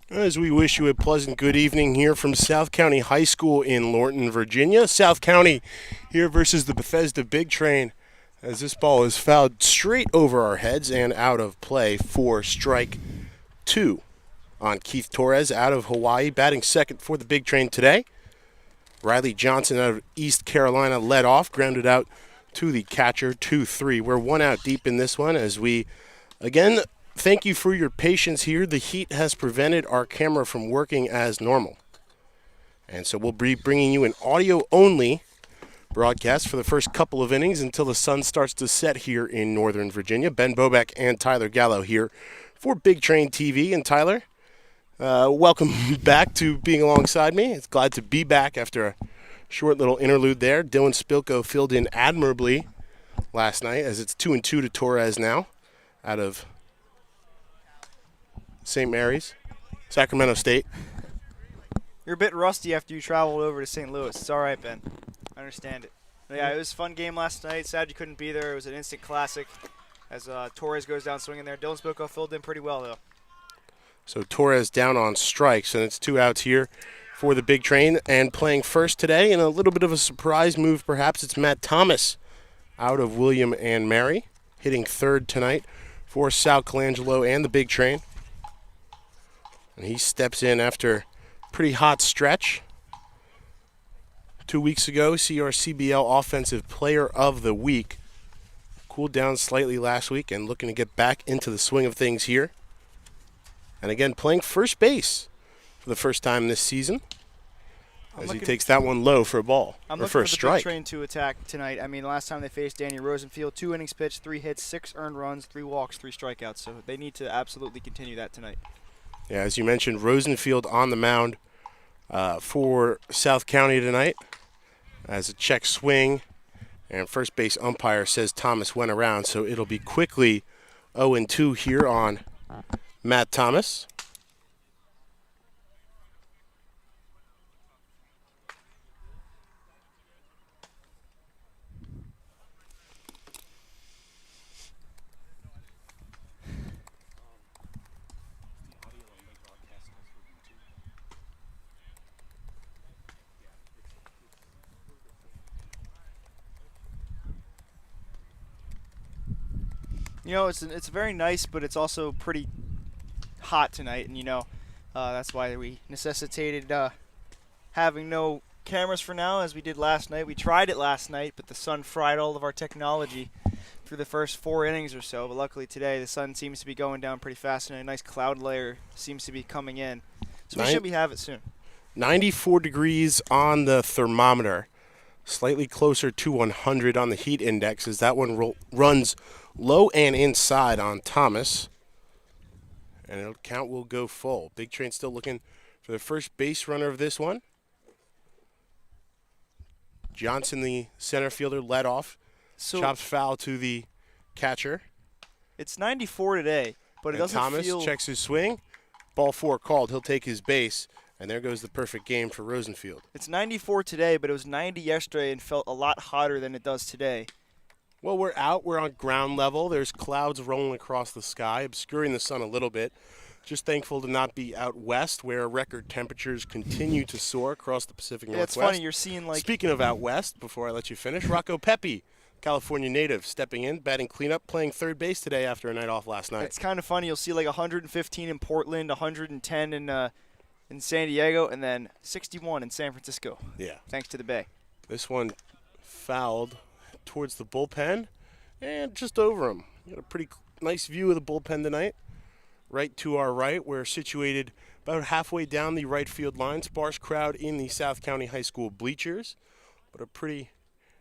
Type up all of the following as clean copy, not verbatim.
As we wish you a pleasant good evening here from South County High School in Lorton, Virginia. South County here versus the Bethesda Big Train as this ball is fouled straight over our heads and out of play for strike two on Keith Torres out of Hawaii, batting second for the Big Train today. Riley Johnson out of East Carolina led off, grounded out to the catcher, 2-3. We're one out deep in this one as we, again, thank you for your patience here. The heat has prevented our camera from working as normal. And so we'll be bringing you an audio-only broadcast for the first couple of innings until the sun starts to set here in Northern Virginia. Ben Bobek and Tyler Gallo here for Big Train TV. And Tyler, welcome back to being alongside me. It's glad to be back after a short little interlude there. Dylan Spilko filled in admirably last night as it's 2-2 to Torres now out of St. Mary's, Sacramento State. You're a bit rusty after you traveled over to St. Louis. It's all right, Ben. I understand it. But yeah, it was a fun game last night. Sad you couldn't be there. It was an instant classic as Torres goes down swinging there. Dylan Spilko filled in pretty well, though. So Torres down on strikes, and it's 2 outs here for the Big Train. And playing first today, in a little bit of a surprise move perhaps, it's Matt Thomas out of William and Mary, hitting third tonight for Sal Colangelo and the Big Train. And he steps in after a pretty hot stretch. 2 weeks ago, CRCBL Offensive Player of the Week. Cooled down slightly last week and looking to get back into the swing of things here. And again, playing first base for the first time this season as he takes that one low for a ball, I'm or for a strike. Big Train to attack tonight. I mean, last time they faced Danny Rosenfield, 2 innings pitched, 3 hits, 6 earned runs, 3 walks, 3 strikeouts. So they need to absolutely continue that tonight. Yeah, as you mentioned, Rosenfield on the mound for South County tonight as a check swing. And first base umpire says Thomas went around, so it'll be quickly 0-2 here on Matt Thomas. You know, it's very nice, but it's also pretty hot tonight, and that's why we necessitated having no cameras for now, as we did last night. We tried it last night, but the sun fried all of our technology through the first 4 innings or so. But luckily today, the sun seems to be going down pretty fast, and a nice cloud layer seems to be coming in. So we should have it soon. 94 degrees on the thermometer, slightly closer to 100 on the heat index as that one runs low and inside on Thomas. And it'll count will go full. Big Train still looking for the first base runner of this one. Johnson, the center fielder, led off. Chops foul to the catcher. It's 94 today, but it doesn't Thomas feel... checks his swing. Ball 4 called. He'll take his base. And there goes the perfect game for Rosenfield. It's 94 today, but it was 90 yesterday and felt a lot hotter than it does today. Well, we're out. We're on ground level. There's clouds rolling across the sky, obscuring the sun a little bit. Just thankful to not be out west, where record temperatures continue to soar across the Pacific Northwest. It's funny, you're seeing like... Speaking of out west, before I let you finish, Rocco Pepe, California native, stepping in, batting cleanup, playing third base today after a night off last night. It's kind of funny. You'll see like 115 in Portland, 110 in San Diego, and then 61 in San Francisco. Yeah. Thanks to the Bay. This one fouled towards the bullpen and just over him. You got a pretty nice view of the bullpen tonight. Right to our right, we're situated about halfway down the right field line. Sparse crowd in the South County High School bleachers, but a pretty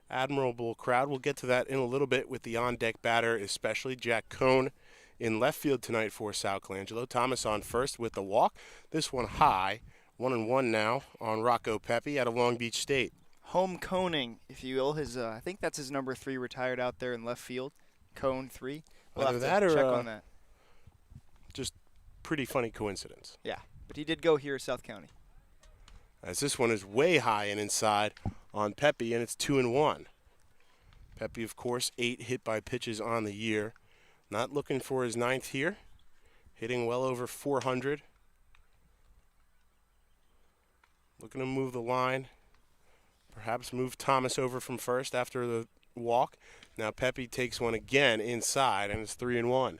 admirable crowd. We'll get to that in a little bit with the on-deck batter, especially Jack Cohn in left field tonight for Sal Colangelo. Thomas on first with the walk. This one high, 1-1 now on Rocco Pepe out of Long Beach State. Home coning, if you will. I think that's his number 3 retired out there in left field. Cone 3. We'll Either have to that check or on that. Just pretty funny coincidence. Yeah, but he did go here at South County. As this one is way high and inside on Pepe, and it's 2-1. Pepe, of course, 8 hit by pitches on the year. Not looking for his 9th here. Hitting well over 400. Looking to move the line. Perhaps move Thomas over from first after the walk. Now Pepe takes one again inside, and it's 3-1.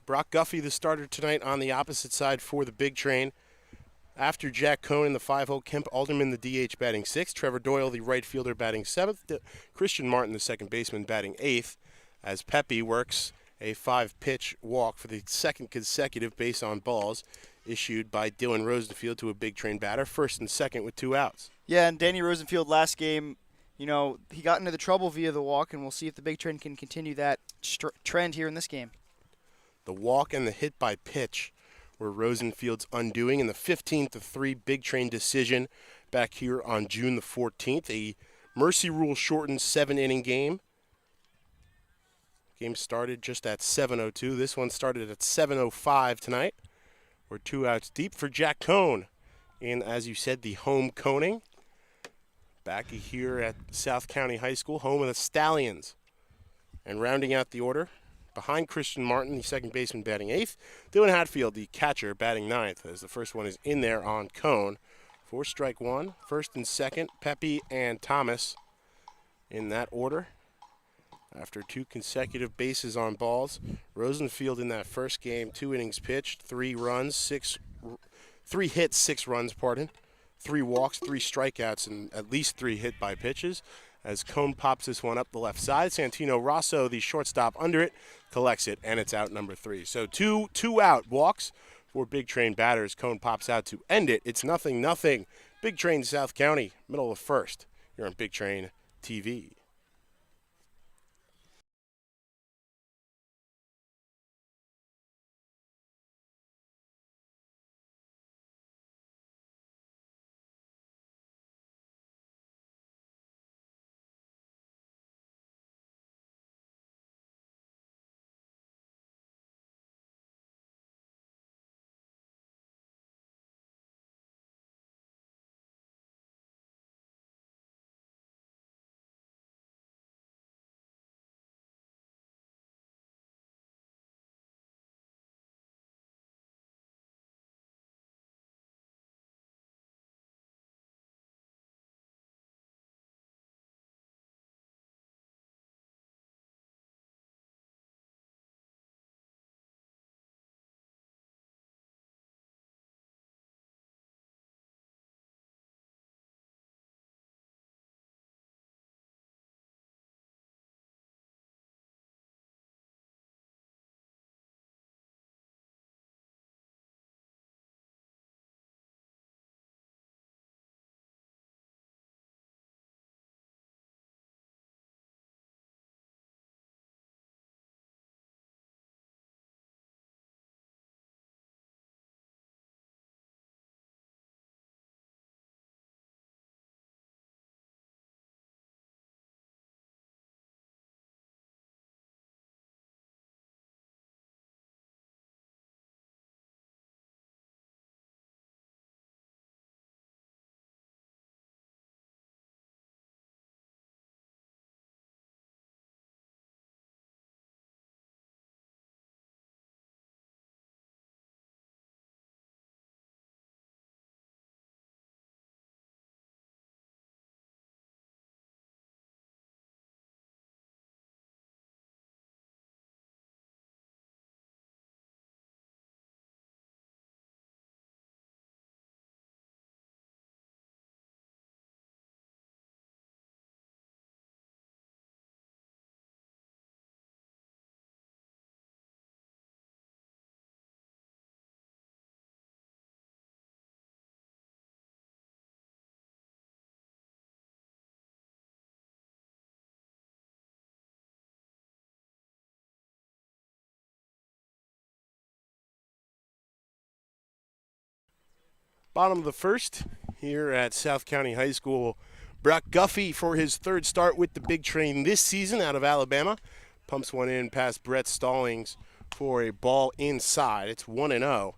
Brock Guffey, the starter tonight on the opposite side for the big train. After Jack Cohn in the 5-hole, Kemp Alderman, the DH, batting 6th. Trevor Doyle, the right fielder, batting 7th. Christian Martin, the second baseman, batting 8th. As Pepe works a 5-pitch walk for the second consecutive base on balls issued by Dylan Rosenfield to a big train batter, first and second with 2 outs. Yeah, and Danny Rosenfield last game, he got into the trouble via the walk, and we'll see if the big train can continue that trend here in this game. The walk and the hit by pitch were Rosenfield's undoing in the 15-3 big train decision back here on June the 14th. A mercy rule shortened 7-inning game. Game started just at 7:02. This one started at 7:05 tonight. We're 2 outs deep for Jack Cohn in, as you said, the home coning. Back here at South County High School, home of the Stallions. And rounding out the order, behind Christian Martin, the second baseman, batting 8th. Dylan Hatfield, the catcher, batting 9th, as the first one is in there on Cohn. 4 strike 1, first and second, Pepe and Thomas in that order. After 2 consecutive bases on balls, Rosenfield in that first game, 2 innings pitched, 3 hits, 6 runs, 3 walks, 3 strikeouts, and at least 3 hit by pitches. As Cohn pops this one up the left side, Santino Rosso, the shortstop under it, collects it, and it's out number 3. So two out walks for big train batters. Cohn pops out to end it. It's 0-0. Big Train South County, middle of first. You're on Big Train TV. Bottom of the first here at South County High School. Brock Guffey for his 3rd start with the big train this season out of Alabama. Pumps one in past Brett Stallings for a ball inside. It's 1-0.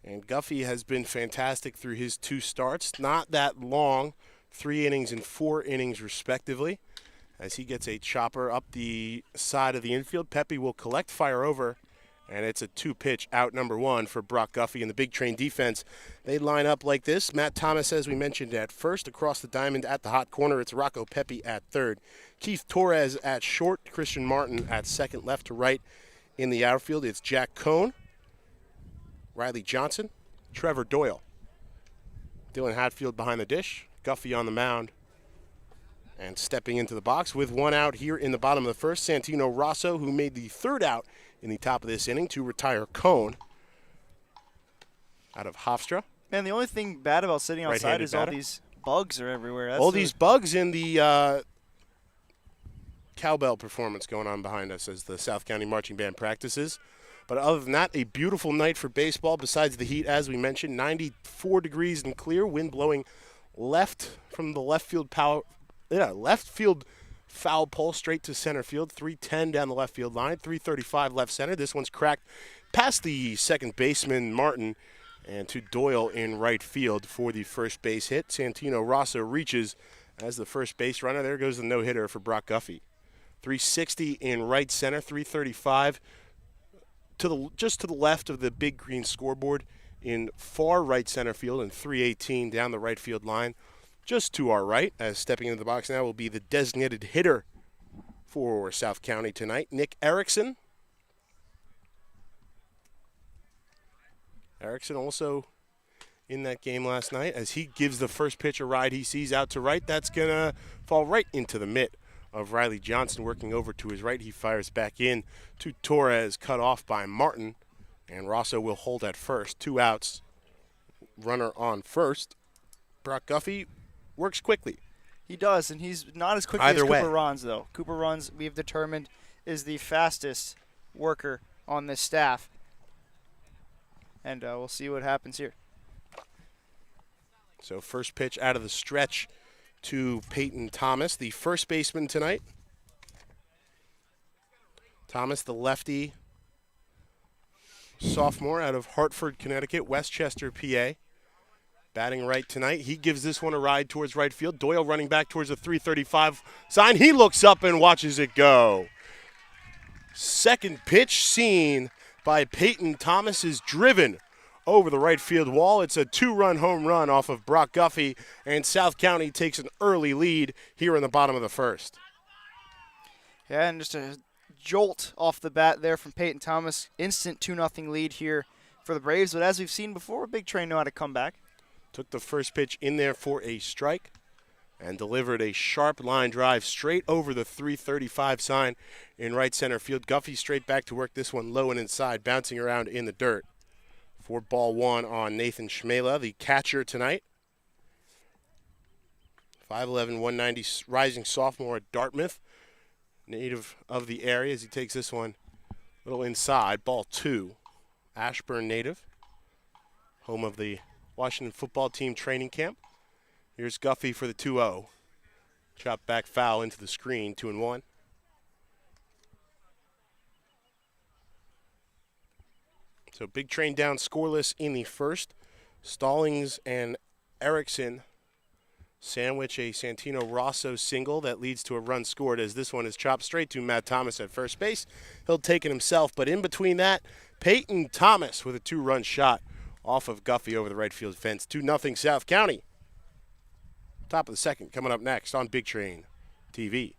And Guffey has been fantastic through his 2 starts. Not that long, 3 innings and 4 innings respectively. As he gets a chopper up the side of the infield, Pepe will collect, fire over, And it's a two-pitch out number one for Brock Guffey and the Big Train defense. They line up like this. Matt Thomas, as we mentioned, at first. Across the diamond at the hot corner, it's Rocco Pepe at third. Keith Torres at short. Christian Martin at second, left to right. In the outfield, it's Jack Cohn, Riley Johnson, Trevor Doyle. Dylan Hatfield behind the dish. Guffey on the mound. And stepping into the box with one out here in the bottom of the first, Santino Rosso, who made the third out in the top of this inning to retire Cohn out of Hofstra. Man, the only thing bad about sitting outside is all these bugs are everywhere. All these bugs in the cowbell performance going on behind us as the South County Marching Band practices. But other than that, a beautiful night for baseball besides the heat, as we mentioned. 94 degrees and clear, wind blowing left from the left field foul pole straight to center field. 310 down the left field line, 335 left center. This one's cracked past the second baseman, Martin, and to Doyle in right field for the first base hit. Santino Rosso reaches as the first base runner. There goes the no-hitter for Brock Guffey. 360 in right center, 335 just to the left of the big green scoreboard in far right center field, and 318 down the right field line. Just to our right, as stepping into the box now will be the designated hitter for South County tonight, Nick Erickson. Erickson also in that game last night as he gives the first pitch a ride he sees out to right. That's going to fall right into the mitt of Riley Johnson working over to his right. He fires back in to Torres, cut off by Martin, and Rosso will hold at first. 2 outs, runner on first. Brock Guffey works quickly. He does, and he's not as quick as Cooper Rons, though. Cooper Rons, we've determined, is the fastest worker on this staff. And we'll see what happens here. So first pitch out of the stretch to Peyton Thomas, the first baseman tonight. Thomas, the lefty sophomore out of Hartford, Connecticut, Westchester, PA. Batting right tonight. He gives this one a ride towards right field. Doyle running back towards the 335 sign. He looks up and watches it go. Second pitch seen by Peyton Thomas is driven over the right field wall. It's a 2-run home run off of Brock Guffey, and South County takes an early lead here in the bottom of the first. Yeah, and just a jolt off the bat there from Peyton Thomas. Instant 2-0 lead here for the Braves, but as we've seen before, Big Train know how to come back. Took the first pitch in there for a strike and delivered a sharp line drive straight over the 335 sign in right center field. Guffey straight back to work this one low and inside, bouncing around in the dirt. For ball one on Nathan Schmela, the catcher tonight. 5'11", 190, rising sophomore at Dartmouth, native of the area as he takes this one a little inside. Ball 2, Ashburn native, home of the Washington football team training camp. Here's Guffey for the 2-0. Chop back foul into the screen, 2-1. So Big Train down scoreless in the first. Stallings and Erickson sandwich a Santino Rosso single that leads to a run scored as this one is chopped straight to Matt Thomas at first base. He'll take it himself, but in between that, Peyton Thomas with a 2-run shot off of Guffey over the right field fence. 2-0 South County. Top of the second coming up next on Big Train TV.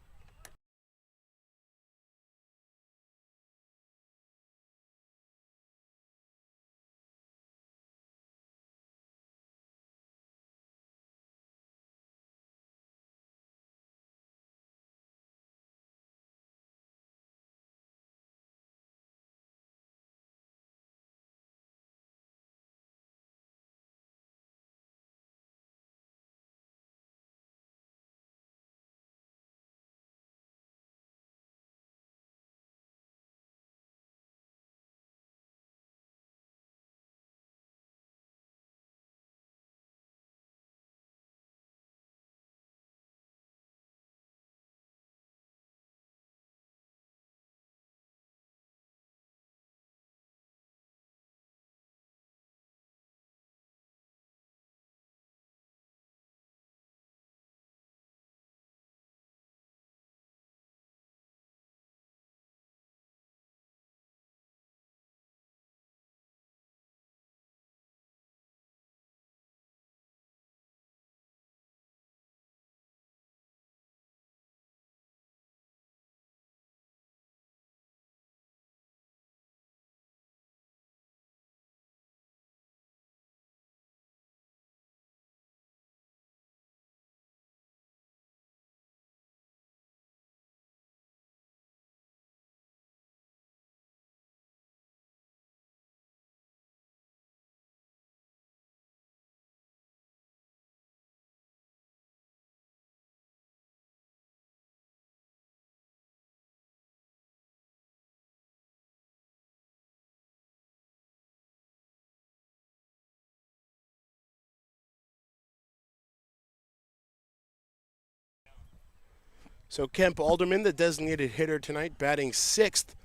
So Kemp Alderman, the designated hitter tonight, batting sixth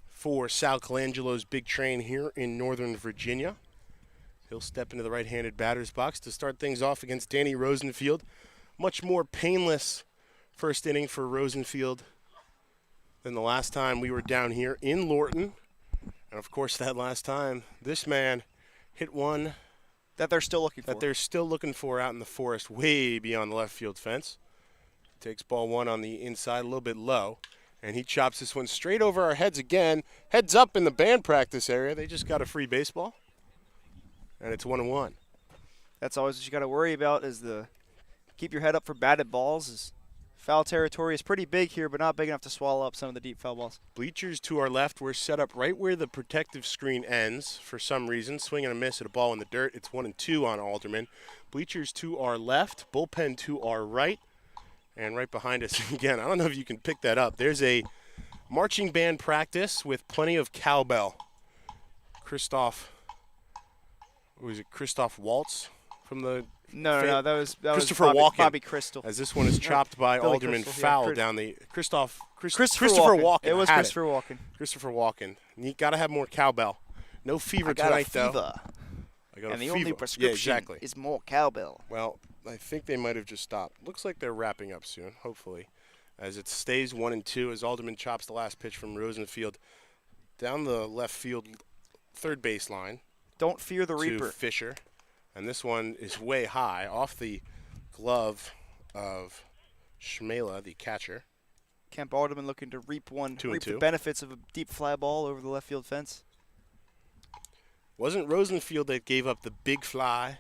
for Sal Colangelo's Big Train here in Northern Virginia. He'll step into the right-handed batter's box to start things off against Danny Rosenfield. Much more painless first inning for Rosenfield than the last time we were down here in Lorton. And, of course, that last time, this man hit one That they're still looking for. that they're still looking for out in the forest way beyond the left field fence. Takes ball one on the inside, a little bit low. And he chops this one straight over our heads again. Heads up in the band practice area. They just got a free baseball. And it's 1-1. That's always what you got to worry about is keep your head up for batted balls. Foul territory is pretty big here, but not big enough to swallow up some of the deep foul balls. Bleachers to our left. We're set up right where the protective screen ends for some reason. Swing and a miss at a ball in the dirt. It's 1-2 on Alderman. Bleachers to our left. Bullpen to our right. And right behind us again. I don't know if you can pick that up. There's a marching band practice with plenty of cowbell. Christoph Waltz from the No, that was Christopher Bobby, Walken. Bobby Crystal. As this one is chopped by Billy Alderman Crystal, foul yeah. down the Christopher Walken. Walken. It was Had Christopher Walken. Christopher Walken. You got to have more cowbell. No fever I got tonight a fever. though. I got And a the fever. only prescription Yeah, exactly. is more cowbell. Well, I think they might have just stopped. Looks like they're wrapping up soon, hopefully. As it stays 1-2 as Alderman chops the last pitch from Rosenfield down the left field third base line. Don't fear the To Reaper. Fisher. And this one is way high off the glove of Schmela, the catcher. Kemp Alderman looking to reap 2-2. the benefits of a deep fly ball over the left field fence. Wasn't Rosenfield that gave up the big fly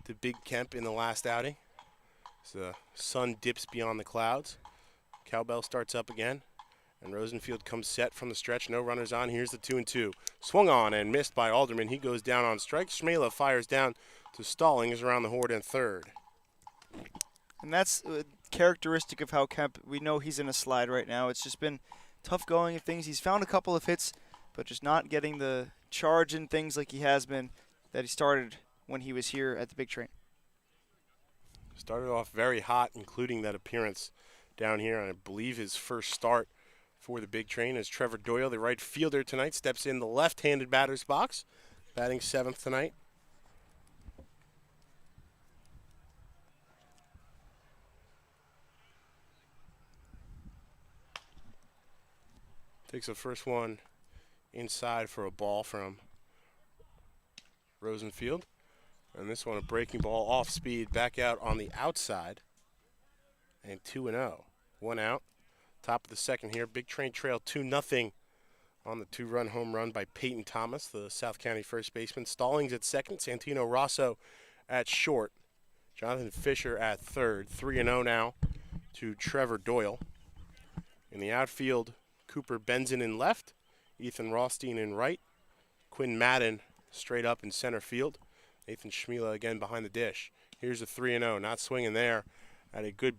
to Big Kemp in the last outing? As the sun dips beyond the clouds. Cowbell starts up again. And Rosenfield comes set from the stretch. No runners on. Here's the 2-2. Swung on and missed by Alderman. He goes down on strike. Schmela fires down to Stallings around the horn and third. And that's characteristic of how Kemp, we know he's in a slide right now. It's just been tough going of things. He's found a couple of hits, but just not getting the charge in things like he has been that he started when he was here at the Big Train. Started off very hot, including that appearance down here, and I believe his first start for the Big Train as Trevor Doyle, the right fielder tonight, steps in the left-handed batter's box, batting seventh tonight. Takes the first one inside for a ball from Rosenfield. And this one a breaking ball off speed back out on the outside. And 2-0. One out. Top of the second here. Big Train trail 2-0 on the two-run home run by Peyton Thomas, the South County first baseman. Stallings at second. Santino Rosso at short. Jonathan Fisher at third. 3-0 now to Trevor Doyle. In the outfield, Cooper Benson in left. Ethan Rothstein in right. Quinn Madden straight up in center field. Nathan Schmela again behind the dish. Here's a 3-0. Not swinging there at a good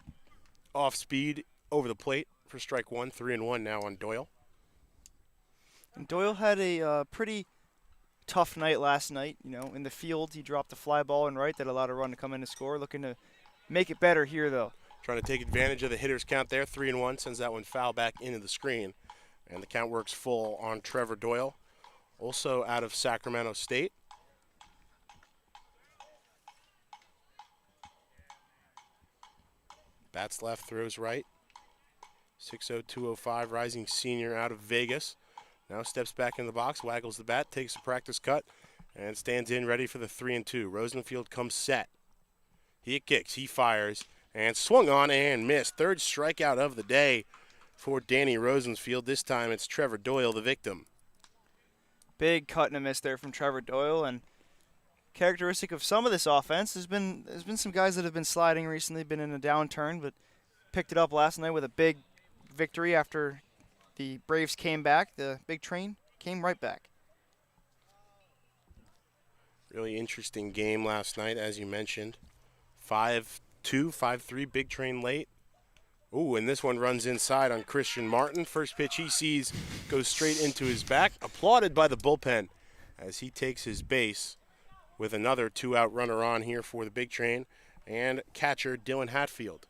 off speed over the plate for strike one. 3-1 now on Doyle. And Doyle had a pretty tough night last night. You know, in the field, he dropped a fly ball in right that allowed a run to come in to score. Looking to make it better here, though. Trying to take advantage of the hitter's count there. 3-1 sends that one foul back into the screen. And the count works full on Trevor Doyle, also out of Sacramento State. Bats left, throws right. 6'0", 205, rising senior out of Vegas. Now steps back in the box, waggles the bat, takes a practice cut, and stands in ready for the 3-2. Rosenfield comes set. He kicks, he fires, and swung on and missed. Third strikeout of the day for Danny Rosenfield. This time it's Trevor Doyle, the victim. Big cut and a miss there from Trevor Doyle, and characteristic of some of this offense, there's been some guys that have been sliding recently, been in a downturn, but picked it up last night with a big victory after the Braves came back. The Big Train came right back. Really interesting game last night, as you mentioned. 5-2, 5-3, Big Train late. Ooh, and this one runs inside on Christian Martin. First pitch he sees goes straight into his back. Applauded by the bullpen as he takes his base with another two-out runner on here for the Big Train and catcher Dylan Hatfield.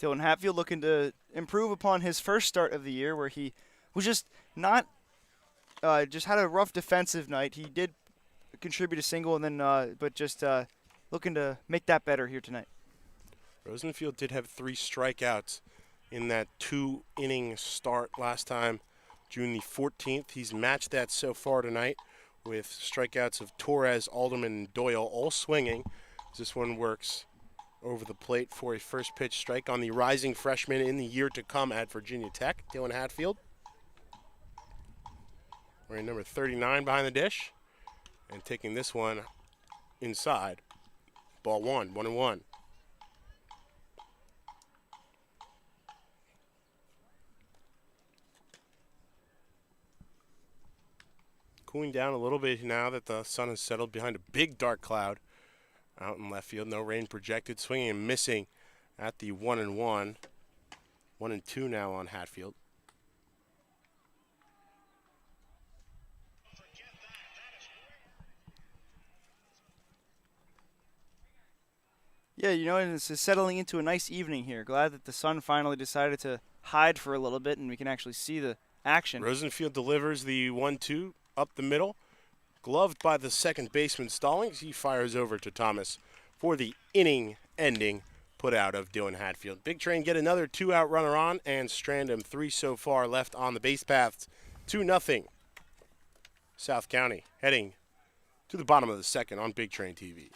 Dylan Hatfield looking to improve upon his first start of the year, where he was just not just had a rough defensive night. He did contribute a single, and then but just looking to make that better here tonight. Rosenfield did have 3 strikeouts in that 2-inning start last time, June the 14th. He's matched that so far tonight with strikeouts of Torres, Alderman, and Doyle, all swinging. This one works over the plate for a first pitch strike on the rising freshman in the year to come at Virginia Tech, Dylan Hatfield. Wearing number 39 behind the dish and taking this one inside. Ball 1-1-1. Cooling down a little bit now that the sun has settled behind a big dark cloud out in left field. No rain projected. Swinging and missing at the 1-1. 1-2 now on Hatfield. Yeah, you know, and it's settling into a nice evening here. Glad that the sun finally decided to hide for a little bit and we can actually see the action. Rosenfield delivers the 1-2 up the middle. Gloved by the second baseman Stallings. He fires over to Thomas for the inning-ending put out of Dylan Hatfield. Big Train get another 2-out runner on and strand him. 3 so far left on the base paths. 2-0. South County heading to the bottom of the second on Big Train TV.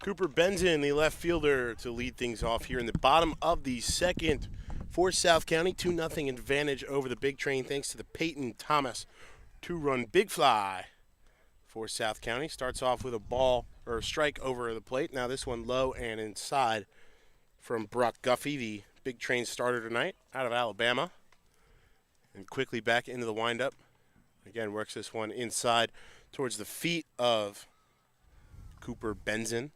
Cooper Benson, the left fielder, to lead things off here in the bottom of the second for South County. 2-0 advantage over the Big Train thanks to the Peyton Thomas 2-run big fly for South County. Starts off with a ball or a strike over the plate. Now this one low and inside from Brock Guffey, the Big Train starter tonight out of Alabama. And quickly back into the windup. Again, works this one inside towards the feet of Cooper Benson.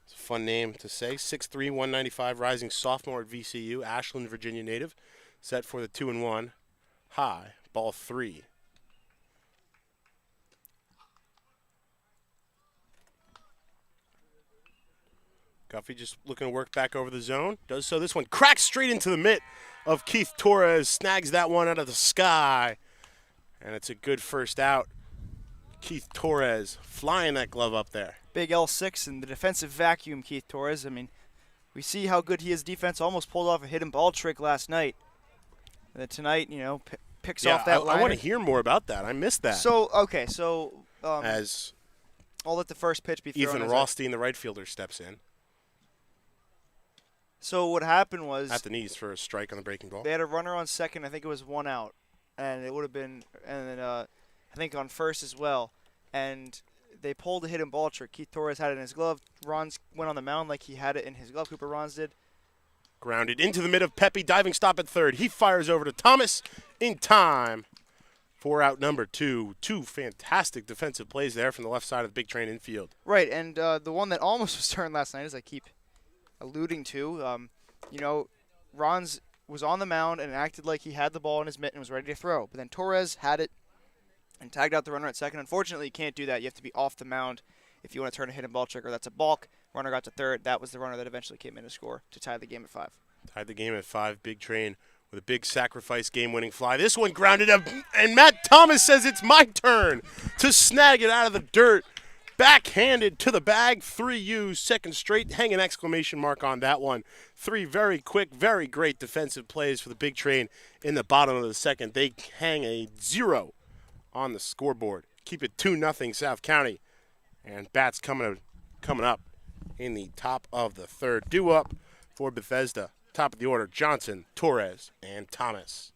It's a fun name to say. 6'3", 195, rising sophomore at VCU, Ashland, Virginia native. Set for the 2-1. High, ball 3. Guffey just looking to work back over the zone. Does so. This one cracks straight into the mitt of Keith Torres. Snags that one out of the sky. And it's a good first out. Keith Torres flying that glove up there. Big L6 in the defensive vacuum, Keith Torres. I mean, we see how good he is defense. Almost pulled off a hit and ball trick last night. And then tonight, you know, picks off that line. I want to hear more about that. I missed that. So, okay, so as I'll let the first pitch be thrown. Ethan Rothstein, the right fielder, steps in. So what happened was at the knees for a strike on the breaking ball. They had a runner on second. I think it was 1 out, and it would have been, and then I think on first as well. And they pulled a hidden ball trick. Keith Torres had it in his glove. Rons went on the mound like he had it in his glove. Cooper Rons did. Grounded into the mid of Pepe, diving stop at third. He fires over to Thomas in time. 4 out number 2. 2 fantastic defensive plays there from the left side of the Big Train infield. Right, and the one that almost was turned last night, as I keep alluding to, Rons was on the mound and acted like he had the ball in his mitt and was ready to throw. But then Torres had it and tagged out the runner at second. Unfortunately, you can't do that. You have to be off the mound if you want to turn a hidden ball trigger. That's a balk. Runner got to third. That was the runner that eventually came in to score to tie the game at 5. Tied the game at 5. Big Train with a big sacrifice game-winning fly. This one grounded up, and Matt Thomas says it's my turn to snag it out of the dirt. Backhanded to the bag, 3U, second straight. Hang an exclamation mark on that one. 3 very quick, very great defensive plays for the Big Train in the bottom of the second. They hang a 0 on the scoreboard. Keep it 2-0 South County. And bats coming up in the top of the third. Due up for Bethesda. Top of the order, Johnson, Torres, and Thomas.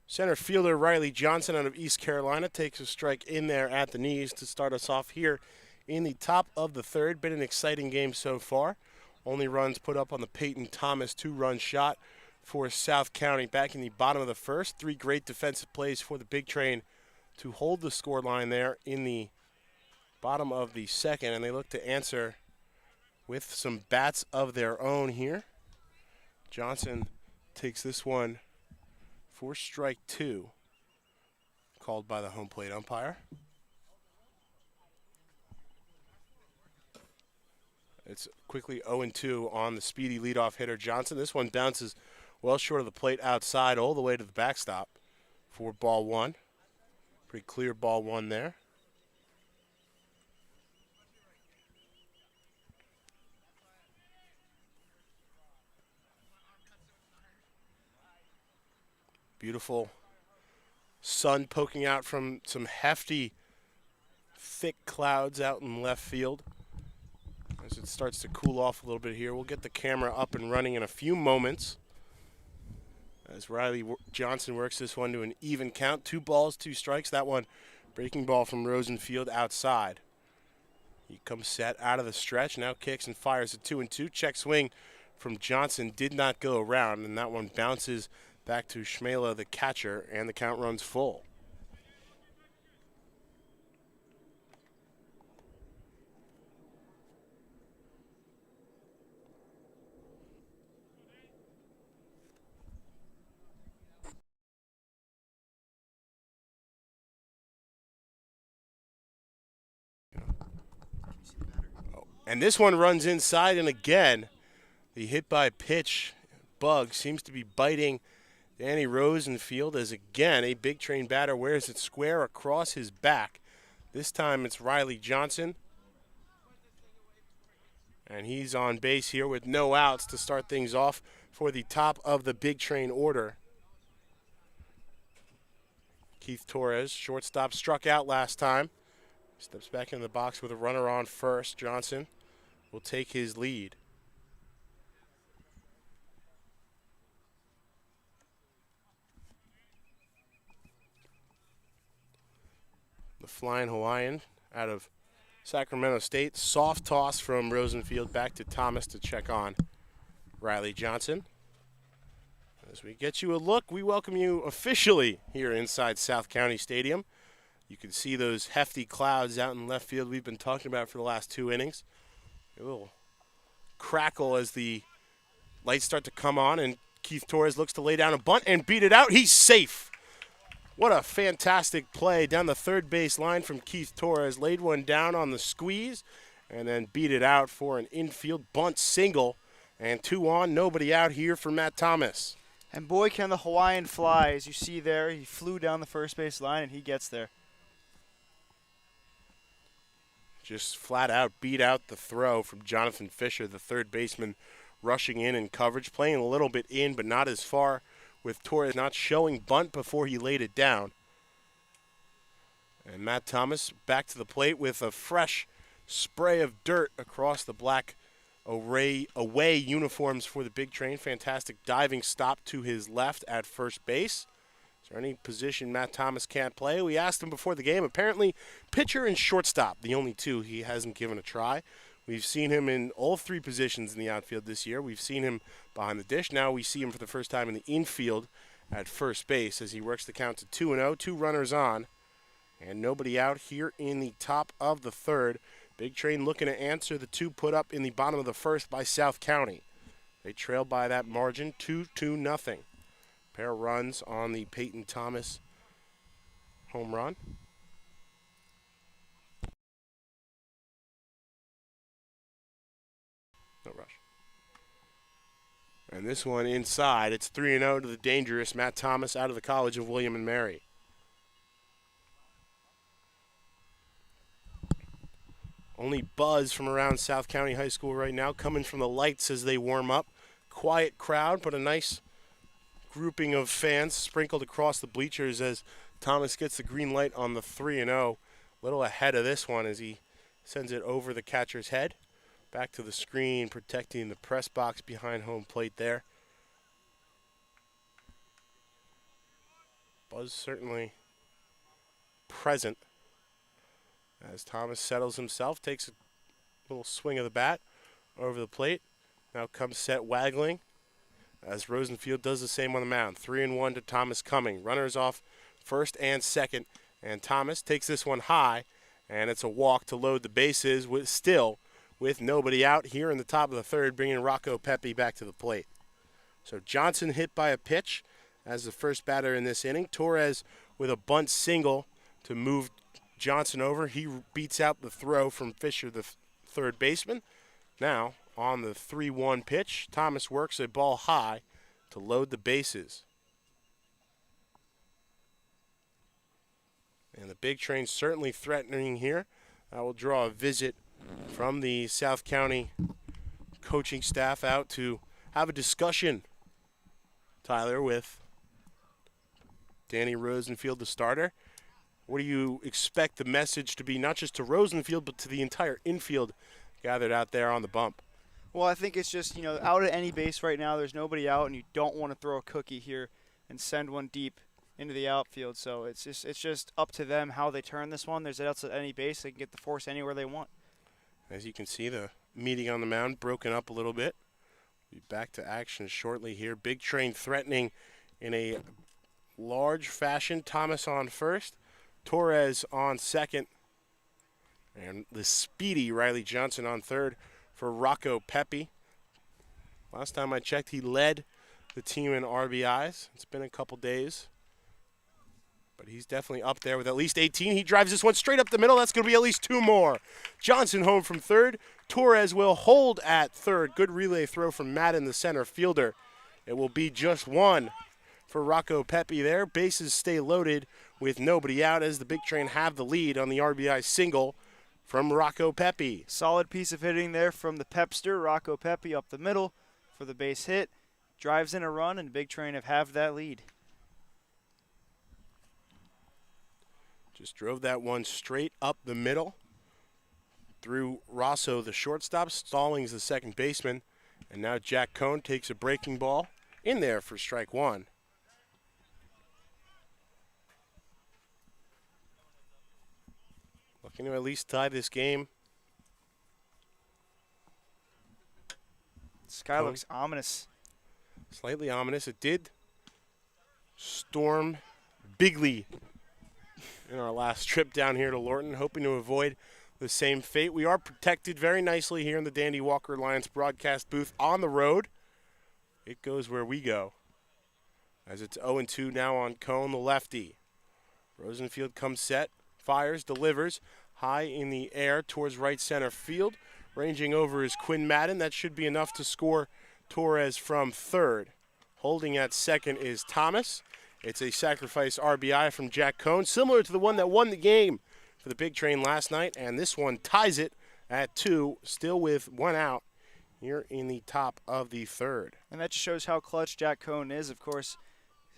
Center fielder Riley Johnson out of East Carolina takes a strike in there at the knees to start us off here in the top of the third. Been an exciting game so far. Only runs put up on the Peyton Thomas 2-run shot for South County back in the bottom of the first. 3 great defensive plays for the Big Train to hold the score line there in the bottom of the second, and they look to answer with some bats of their own here. Johnson takes this one for strike 2, called by the home plate umpire. It's quickly 0-2 on the speedy leadoff hitter Johnson. This one bounces well short of the plate outside all the way to the backstop for ball 1. Pretty clear ball 1 there. Beautiful sun poking out from some hefty, thick clouds out in left field. As it starts to cool off a little bit here, we'll get the camera up and running in a few moments. As Riley Johnson works this one to an even count. 2 balls, 2 strikes. That one breaking ball from Rosenfield outside. He comes set out of the stretch, now kicks and fires a 2-2. Check swing from Johnson did not go around, and that one bounces back to Schmela, the catcher, and the count runs full. And this one runs inside, and again, the hit by pitch bug seems to be biting Danny Rosenfield, as again a Big Train batter wears it square across his back. This time it's Riley Johnson And he's on base here with no outs to start things off for the top of the Big Train order. Keith Torres, shortstop, struck out last time. Steps back in the box with a runner on first. Johnson will take his lead. The Flying Hawaiian out of Sacramento State. Soft toss from Rosenfield back to Thomas to check on Riley Johnson. As we get you a look, we welcome you officially here inside South County Stadium. You can see those hefty clouds out in left field we've been talking about for the last 2 innings. A little crackle as the lights start to come on, and Keith Torres looks to lay down a bunt and beat it out. He's safe. What a fantastic play down the third base line from Keith Torres. Laid one down on the squeeze and then beat it out for an infield bunt single. And 2 on, nobody out here for Matt Thomas. And boy, can the Hawaiian fly. As you see there, he flew down the first base line, and he gets there. Just flat out beat out the throw from Jonathan Fisher, the third baseman, rushing in coverage, playing a little bit in, but not as far, with Torres not showing bunt before he laid it down. And Matt Thomas back to the plate with a fresh spray of dirt across the black away uniforms for the Big Train. Fantastic diving stop to his left at first base. Is there any position Matt Thomas can't play? We asked him before the game. Apparently, pitcher and shortstop, the only two he hasn't given a try. We've seen him in all 3 positions in the outfield this year. We've seen him behind the dish. Now we see him for the first time in the infield at first base as he works the count to 2-0, 2 runners on, and nobody out here in the top of the third. Big Train looking to answer the 2 put up in the bottom of the first by South County. They trail by that margin, 2-0. Pair of runs on the Peyton Thomas home run. No rush. And this one inside. It's 3-0 to the dangerous Matt Thomas out of the College of William and Mary. Only buzz from around South County High School right now, coming from the lights as they warm up. Quiet crowd, but a nice grouping of fans sprinkled across the bleachers as Thomas gets the green light on the 3-0. A little ahead of this one as he sends it over the catcher's head. Back to the screen, protecting the press box behind home plate there. Buzz certainly present as Thomas settles himself, takes a little swing of the bat over the plate. Now comes set waggling as Rosenfield does the same on the mound. 3-1 to Thomas coming. Runners off first and second, and Thomas takes this one high, and it's a walk to load the bases with nobody out here in the top of the third, bringing Rocco Pepe back to the plate. So Johnson hit by a pitch as the first batter in this inning. Torres with a bunt single to move Johnson over. He beats out the throw from Fisher, the third baseman. Now, on the 3-1 pitch, Thomas works a ball high to load the bases. And the Big Train certainly threatening here. I will draw a visit from the South County coaching staff out to have a discussion, Tyler, with Danny Rosenfield, the starter. What do you expect the message to be, not just to Rosenfield, but to the entire infield gathered out there on the bump? Well, I think it's just, out at any base right now, there's nobody out, and you don't want to throw a cookie here and send one deep into the outfield. So it's just up to them how they turn this one. There's outs at any base. They can get the force anywhere they want. As you can see, the meeting on the mound broken up a little bit. We'll be back to action shortly here. Big Train threatening in a large fashion. Thomas on first, Torres on second, and the speedy Riley Johnson on third for Rocco Pepe. Last time I checked, he led the team in RBIs. It's been a couple days, but he's definitely up there with at least 18. He drives this one straight up the middle. That's going to be at least 2 more. Johnson home from third. Torres will hold at third. Good relay throw from Madden, the center fielder. It will be just 1 for Rocco Pepe there. Bases stay loaded with nobody out as the Big Train have the lead on the RBI single from Rocco Pepe. Solid piece of hitting there from the Pepster. Rocco Pepe up the middle for the base hit. Drives in a run, and Big Train have halved that lead. Just drove that one straight up the middle through Rosso, the shortstop. Stallings, the second baseman. And now Jack Cohn takes a breaking ball in there for strike one. Looking to at least tie this game. Sky looks ominous. Slightly ominous. It did storm bigly in our last trip down here to Lorton, hoping to avoid the same fate. We are protected very nicely here in the Dandy Walker Alliance broadcast booth on the road. It goes where we go, as it's 0-2 now on Cohn, the lefty. Rosenfield comes set, fires, delivers high in the air towards right center field. Ranging over is Quinn Madden. That should be enough to score Torres from third. Holding at second is Thomas. It's a sacrifice RBI from Jack Cohn, similar to the one that won the game for the Big Train last night, and this one ties it at 2, still with one out here in the top of the third. And that just shows how clutch Jack Cohn is. Of course,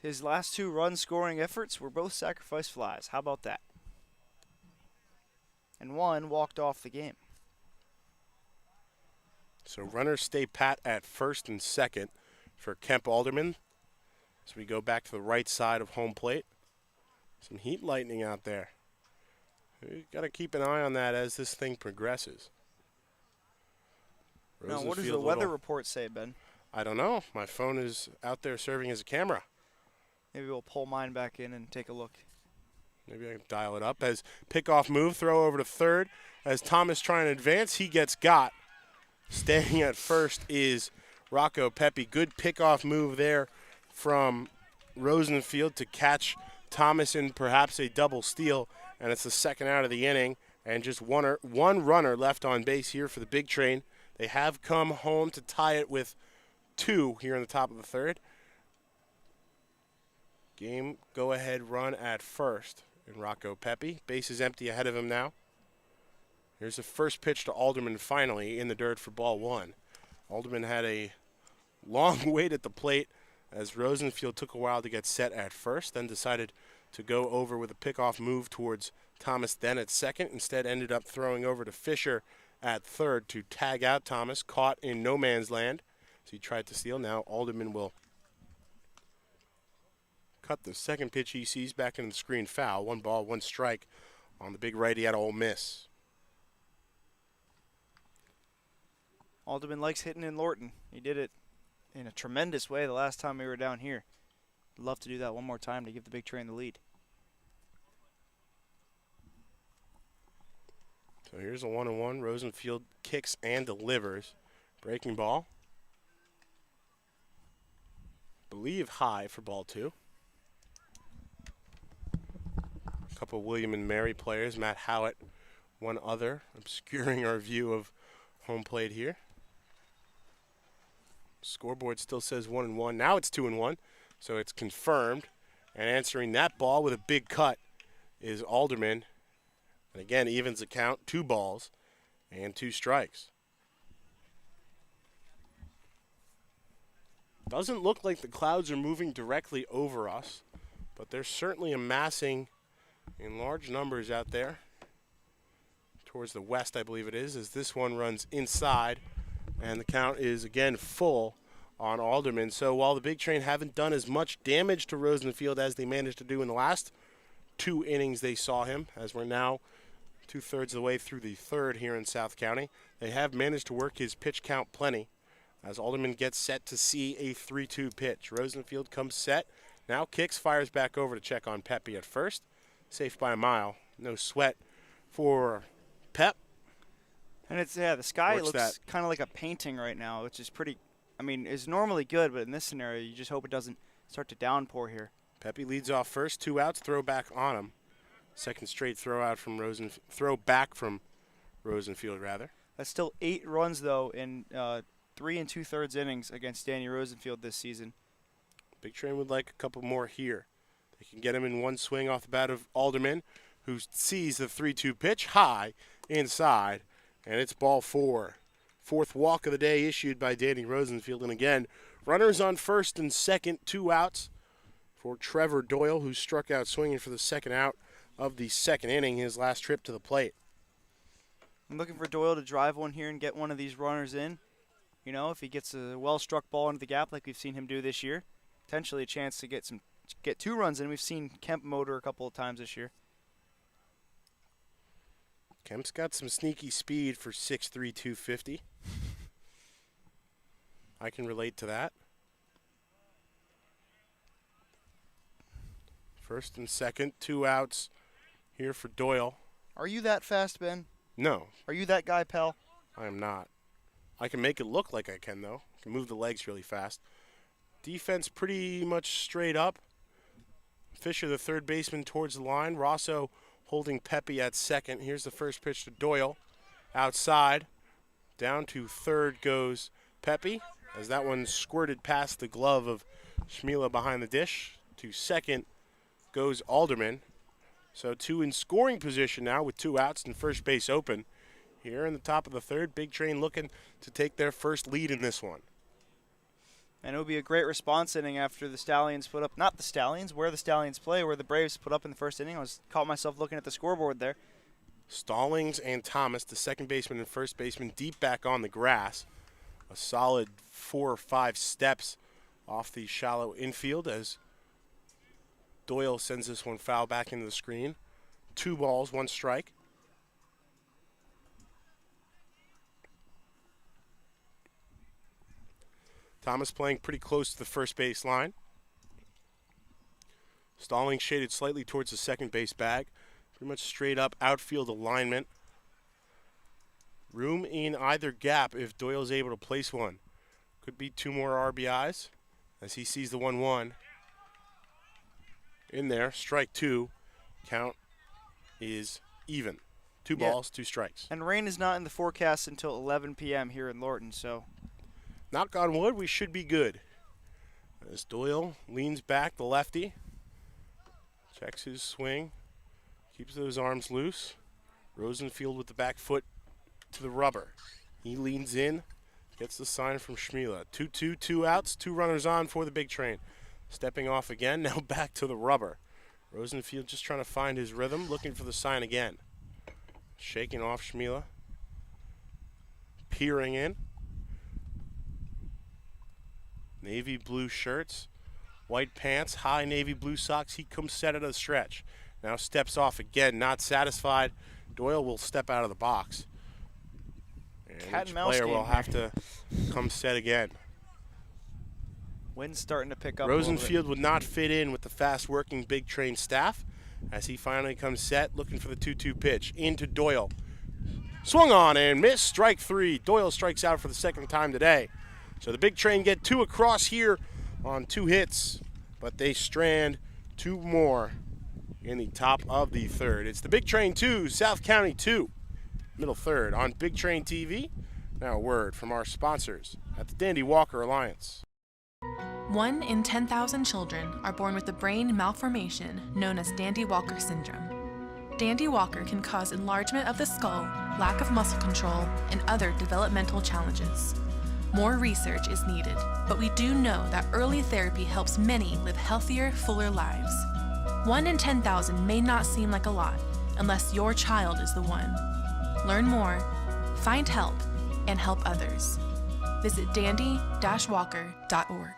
his last 2 run-scoring efforts were both sacrifice flies. How about that? And one walked off the game. So runners stay pat at first and second for Kemp Alderman. So we go back to the right side of home plate. Some heat lightning out there. We've got to keep an eye on that as this thing progresses. Now, what does the weather report say, Ben? I don't know. My phone is out there serving as a camera. Maybe we'll pull mine back in and take a look. Maybe I can dial it up. As pickoff move, throw over to third. As Thomas trying to advance, he gets got. Staying at first is Rocco Pepe. Good pickoff move there from Rosenfield to catch Thomas in perhaps a double steal. And it's the second out of the inning. And just one runner left on base here for the Big Train. They have come home to tie it with 2 here in the top of the third. Game go-ahead run at first in Rocco Pepe. Base is empty ahead of him now. Here's the first pitch to Alderman finally in the dirt for ball 1. Alderman had a long wait at the plate as Rosenfield took a while to get set at first, then decided to go over with a pickoff move towards Thomas then at second. Instead ended up throwing over to Fisher at third to tag out Thomas, caught in no man's land. So he tried to steal. Now Alderman will cut the second pitch he sees back into the screen foul. 1 ball, 1 strike on the big righty at Ole Miss. Alderman likes hitting in Lorton. He did it in a tremendous way the last time we were down here. I'd love to do that one more time to give the Big Train the lead. So here's a 1-1. Rosenfield kicks and delivers. Breaking ball. Believe high for ball 2. A couple William and Mary players. Matt Howitt, one other, obscuring our view of home plate here. Scoreboard still says 1-1. Now it's 2-1, so it's confirmed. And answering that ball with a big cut is Alderman. And again, evens the count, 2 balls and 2 strikes. Doesn't look like the clouds are moving directly over us, but they're certainly amassing in large numbers out there towards the west, I believe it is, as this one runs inside. And the count is, again, full on Alderman. So while the Big Train haven't done as much damage to Rosenfield as they managed to do in the last 2 innings they saw him, as we're now 2/3 of the way through the third here in South County, they have managed to work his pitch count plenty as Alderman gets set to see a 3-2 pitch. Rosenfield comes set, now kicks, fires back over to check on Pepe at first. Safe by a mile. No sweat for Pep. And it's, yeah, the sky Works looks kind of like a painting right now, which is pretty, I mean, it's normally good, but in this scenario, you just hope it doesn't start to downpour here. Pepe leads off first, 2 outs, throw back on him. Second straight throw back from Rosenfield, rather. That's still 8 runs, though, in 3 2/3 innings against Danny Rosenfield this season. Big Train would like a couple more here. They can get him in one swing off the bat of Alderman, who sees the 3-2 pitch high inside, and it's ball 4. Fourth walk of the day issued by Danny Rosenfield, and again, runners on first and second, 2 outs for Trevor Doyle, who struck out swinging for the second out of the second inning, his last trip to the plate. I'm looking for Doyle to drive one here and get one of these runners in. You know, if he gets a well-struck ball into the gap like we've seen him do this year, potentially a chance to get 2 runs in. We've seen Kemp motor a couple of times this year. Kemp's got some sneaky speed for 6'3", 250. I can relate to that. First and second, 2 outs here for Doyle. Are you that fast, Ben? No, Are you that guy, pal? I am not. I can make it look like I can, though. I can move the legs really fast. Defense pretty much straight up. Fisher, the third baseman, towards the line. Rosso holding Pepe at second. Here's the first pitch to Doyle. Outside. Down to third goes Pepe, as that one squirted past the glove of Schmila behind the dish. To second goes Alderman. So 2 in scoring position now with 2 outs and first base open. Here in the top of the third, Big Train looking to take their first lead in this one. And it would be a great response inning after the Stallions put up, not the Stallions, where the Stallions play, where the Braves put up in the first inning. Caught myself looking at the scoreboard there. Stallings and Thomas, the second baseman and first baseman, deep back on the grass. A solid 4 or 5 steps off the shallow infield as Doyle sends this one foul back into the screen. 2 balls, 1 strike. Thomas playing pretty close to the first base line. Stallings shaded slightly towards the second base bag. Pretty much straight up outfield alignment. Room in either gap if Doyle's able to place one. Could be 2 more RBIs as he sees the 1-1. In there, strike 2. Count is even. 2 balls, 2 strikes. And rain is not in the forecast until 11 p.m. here in Lorton, so knock on wood, we should be good. As Doyle leans back, the lefty. Checks his swing. Keeps those arms loose. Rosenfield with the back foot to the rubber. He leans in. Gets the sign from Schmila. 2-2, 2 outs, 2 runners on for the Big Train. Stepping off again, now back to the rubber. Rosenfield just trying to find his rhythm, looking for the sign again. Shaking off Schmila. Peering in. Navy blue shirts, white pants, high navy blue socks. He comes set at a stretch. Now steps off again, not satisfied. Doyle will step out of the box. And cat each and mouse player game will have to come set again. Wind's starting to pick up. Rosenfield would not fit in with the fast-working Big Train staff as he finally comes set, looking for the 2-2 pitch. Into Doyle. Swung on and missed. Strike 3. Doyle strikes out for the second time today. So the Big Train get 2 across here on 2 hits, but they strand 2 more in the top of the third. It's the Big Train 2, South County 2, middle third on Big Train TV. Now a word from our sponsors at the Dandy Walker Alliance. 1 in 10,000 children are born with a brain malformation known as Dandy Walker syndrome. Dandy Walker can cause enlargement of the skull, lack of muscle control, and other developmental challenges. More research is needed, but we do know that early therapy helps many live healthier, fuller lives. 1 in 10,000 may not seem like a lot unless your child is the one. Learn more, find help, and help others. Visit dandy-walker.org.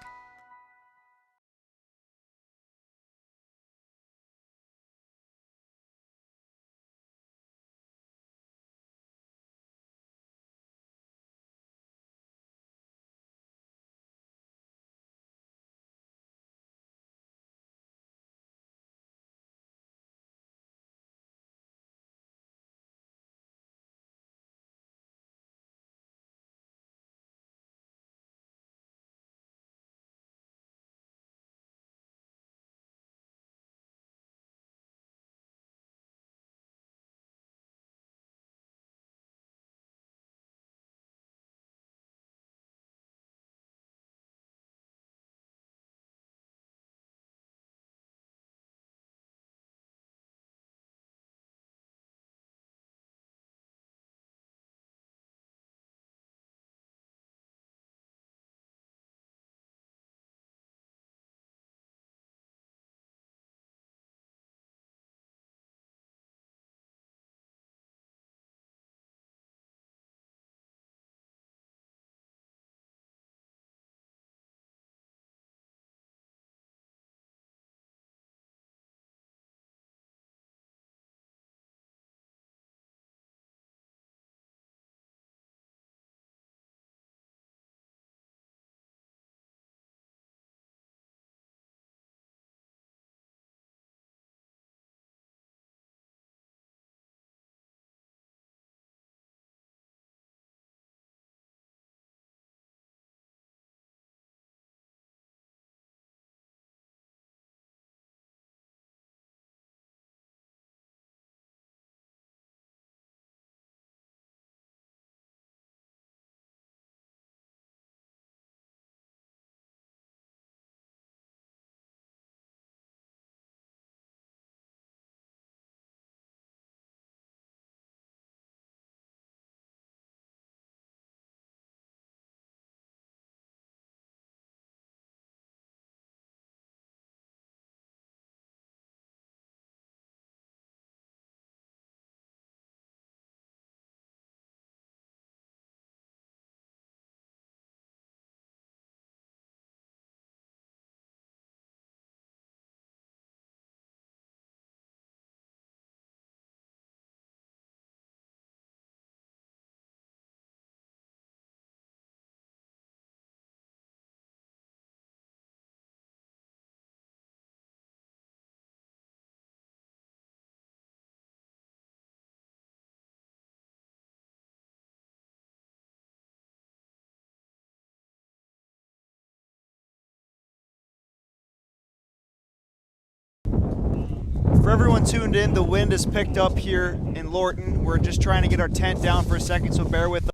everyone tuned in, the wind has picked up here in Lorton. We're just trying to get our tent down for a second, so bear with us.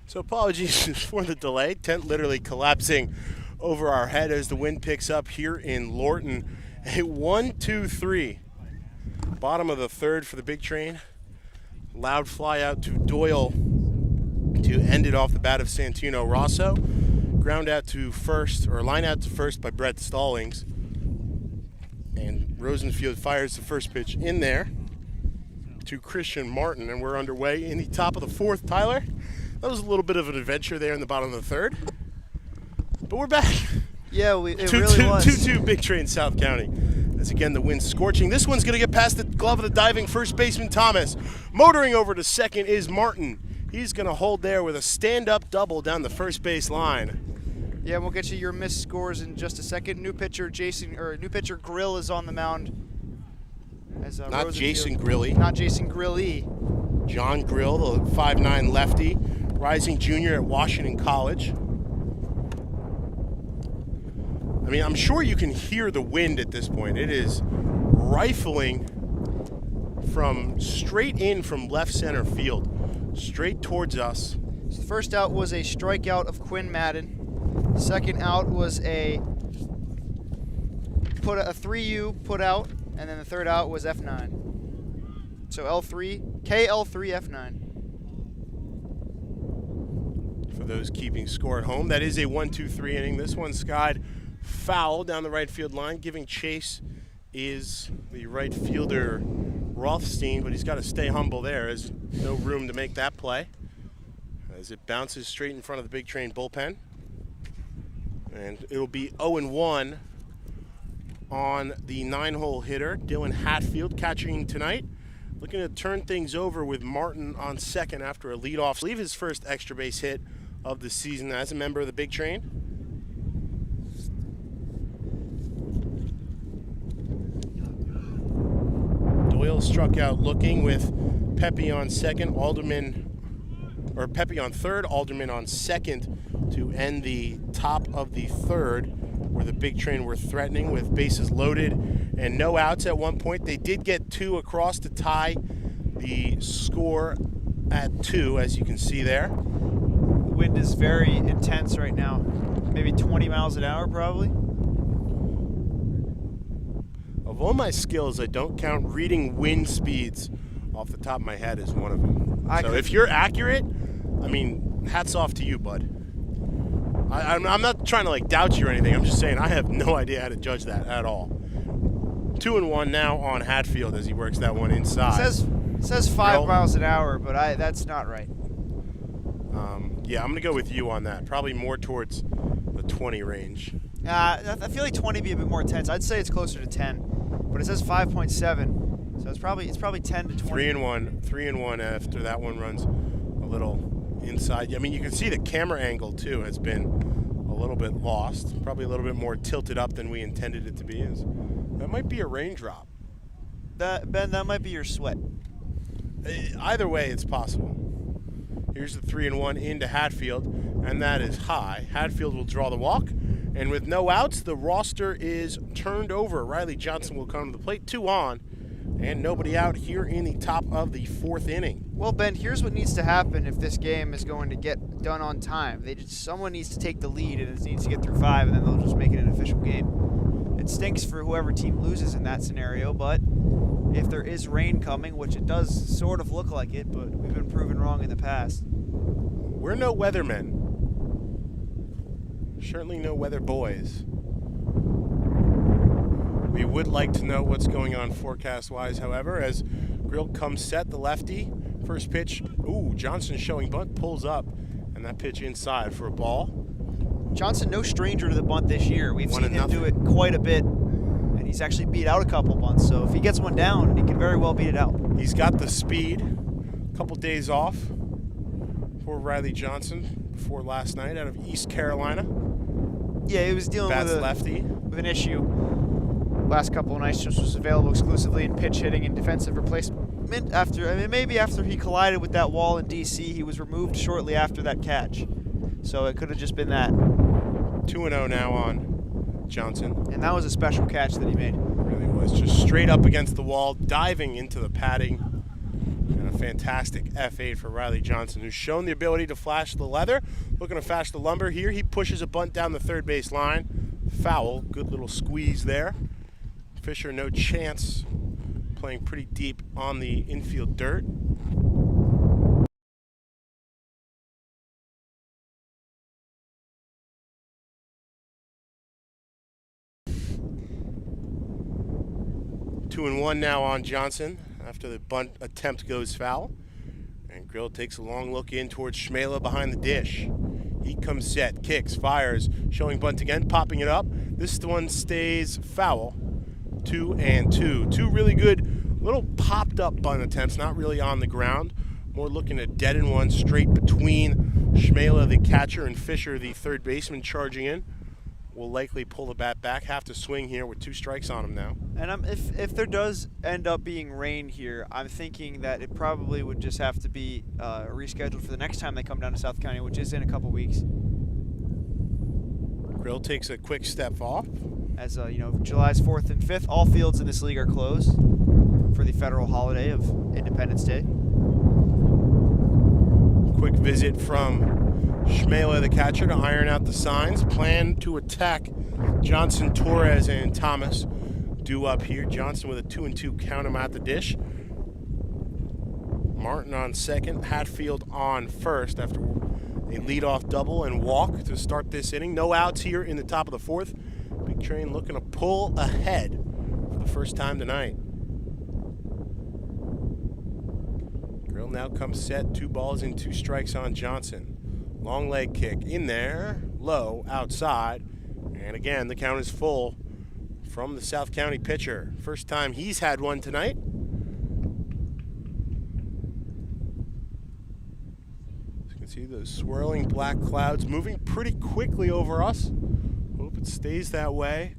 So apologies for the delay. Tent literally collapsing over our head as the wind picks up here in Lorton. A 1-2-3. Bottom of the third for the big train. Loud fly out to Doyle to end it off the bat of Santino Rosso. Ground out to first, or line out to first by Brett Stallings. And Rosenfield fires the first pitch in there to Christian Martin, and we're underway in the top of the fourth. Tyler, that was a little bit of an adventure there in the bottom of the third, but we're back. Yeah, it really was. 2-2 Big Train, South County. As again, the wind's scorching. This one's going to get past the glove of the diving first baseman Thomas. Motoring over to second is Martin. He's going to hold there with a stand-up double down the first base line. Yeah, we'll get you your missed scores in just a second. New pitcher Grill is on the mound. As, not Jason Grilly. Not Jason Grilly. John Grill, the 5'9" lefty, rising junior at Washington College. I mean, I'm sure you can hear the wind at this point. It is rifling from straight in from left center field, straight towards us. So the first out was a strikeout of Quinn Madden. Second out was a 3U put out, and then the third out was F9. So KL3 F9. For those keeping score at home, that is a 1-2-3 inning. This one skied foul down the right field line. Giving chase is the right fielder Rothstein, but he's got to stay humble there. There's no room to make that play as it bounces straight in front of the Big Train bullpen. And it'll be 0-1 on the 9-hole hitter, Dylan Hatfield, catching tonight. Looking to turn things over with Martin on second after a leadoff. Leave his first extra base hit of the season as a member of the Big Train. Doyle struck out looking with Pepe on second, Pepe on third, Alderman on second to end the top of the third, where the Big Train were threatening with bases loaded and no outs at one point. They did get 2 across to tie the score at 2, as you can see there. The wind is very intense right now. Maybe 20 miles an hour, probably. Of all my skills, I don't count reading wind speeds off the top of my head as one of them. So if you're accurate, I mean, hats off to you, bud. I'm not trying to like doubt you or anything. I'm just saying I have no idea how to judge that at all. 2-1 now on Hatfield as he works that one inside. It says 5 miles an hour, but that's not right. Yeah, I'm going to go with you on that. Probably more towards the 20 range. I feel like 20 would be a bit more intense. I'd say it's closer to 10, but it says 5.7, so it's probably 10 to 20. 3-1 after that one runs a little inside. I mean, you can see the camera angle too has been a little bit lost. Probably a little bit more tilted up than we intended it to be. That might be a raindrop. Ben, that might be your sweat. Either way, it's possible. Here's the 3-1 into Hatfield, and that is high. Hatfield will draw the walk, and with no outs, the roster is turned over. Riley Johnson will come to the plate, 2 on, and nobody out here in the top of the 4th inning. Well, Ben, here's what needs to happen if this game is going to get done on time. Someone needs to take the lead, and it needs to get through 5, and then they'll just make it an official game. It stinks for whoever team loses in that scenario, but if there is rain coming, which it does sort of look like it, but we've been proven wrong in the past. We're no weathermen. Certainly no weather boys. We would like to know what's going on forecast-wise, however, as Grill comes set, the lefty. First pitch, Johnson showing bunt, pulls up, and that pitch inside for a ball. Johnson, no stranger to the bunt this year. We've seen him do it quite a bit, and he's actually beat out a couple bunts. So if he gets one down, he can very well beat it out. He's got the speed. A couple days off for Riley Johnson before last night out of East Carolina. Yeah, he was dealing with an issue. Last couple of nights just was available exclusively in pitch hitting and defensive replacement. Maybe after he collided with that wall in D.C., he was removed shortly after that catch. So it could have just been that. 2-0 now on Johnson. And that was a special catch that he made. It really was. Just straight up against the wall, diving into the padding. And a fantastic F8 for Riley Johnson, who's shown the ability to flash the leather. Looking to flash the lumber here. He pushes a bunt down the third base line. Foul. Good little squeeze there. Fisher, no chance. Playing pretty deep on the infield dirt. Two and one now on Johnson after the bunt attempt goes foul. And Grill takes a long look in towards Schmela behind the dish. He comes set, kicks, fires, showing bunt again, popping it up. This one stays foul. 2-2. Two really good little popped up bunt attempts, not really on the ground. More looking at deaden one straight between Schmela, the catcher, and Fisher, the third baseman, charging in. Will likely pull the bat back, have to swing here with 2 strikes on him now. And if there does end up being rain here, I'm thinking that it probably would just have to be rescheduled for the next time they come down to South County, which is in a couple weeks. Grill takes a quick step off. As July's 4th and 5th, all fields in this league are closed. for the federal holiday of Independence Day. Quick visit from Shmela, the catcher, to iron out the signs. Plan to attack Johnson, Torres, and Thomas. Due up here. Johnson with a 2-2 count him at the dish. Martin on second. Hatfield on first after a leadoff double and walk to start this inning. No outs here in the top of the fourth. Big Train looking to pull ahead for the first time tonight. Grill now comes set. 2 balls and 2 strikes on Johnson. Long leg kick in there. Low outside. And again, the count is full from the South County pitcher. First time he's had one tonight. As you can see, those swirling black clouds moving pretty quickly over us. Hope it stays that way.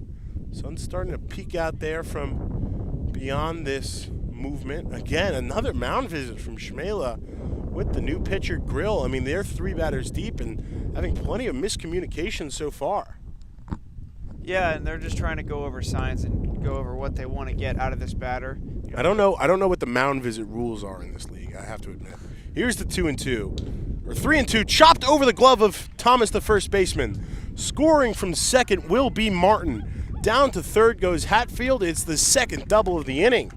Sun's starting to peek out there from beyond this movement. Again, another mound visit from Shmela with the new pitcher Grill. I mean, they're 3 batters deep and having plenty of miscommunication so far. Yeah, and they're just trying to go over signs and go over what they want to get out of this batter. I don't know what the mound visit rules are in this league, I have to admit. Here's the 2-2. Or 3-2, chopped over the glove of Thomas, the first baseman. Scoring from second will be Martin. Down to third goes Hatfield. It's the second double of the inning.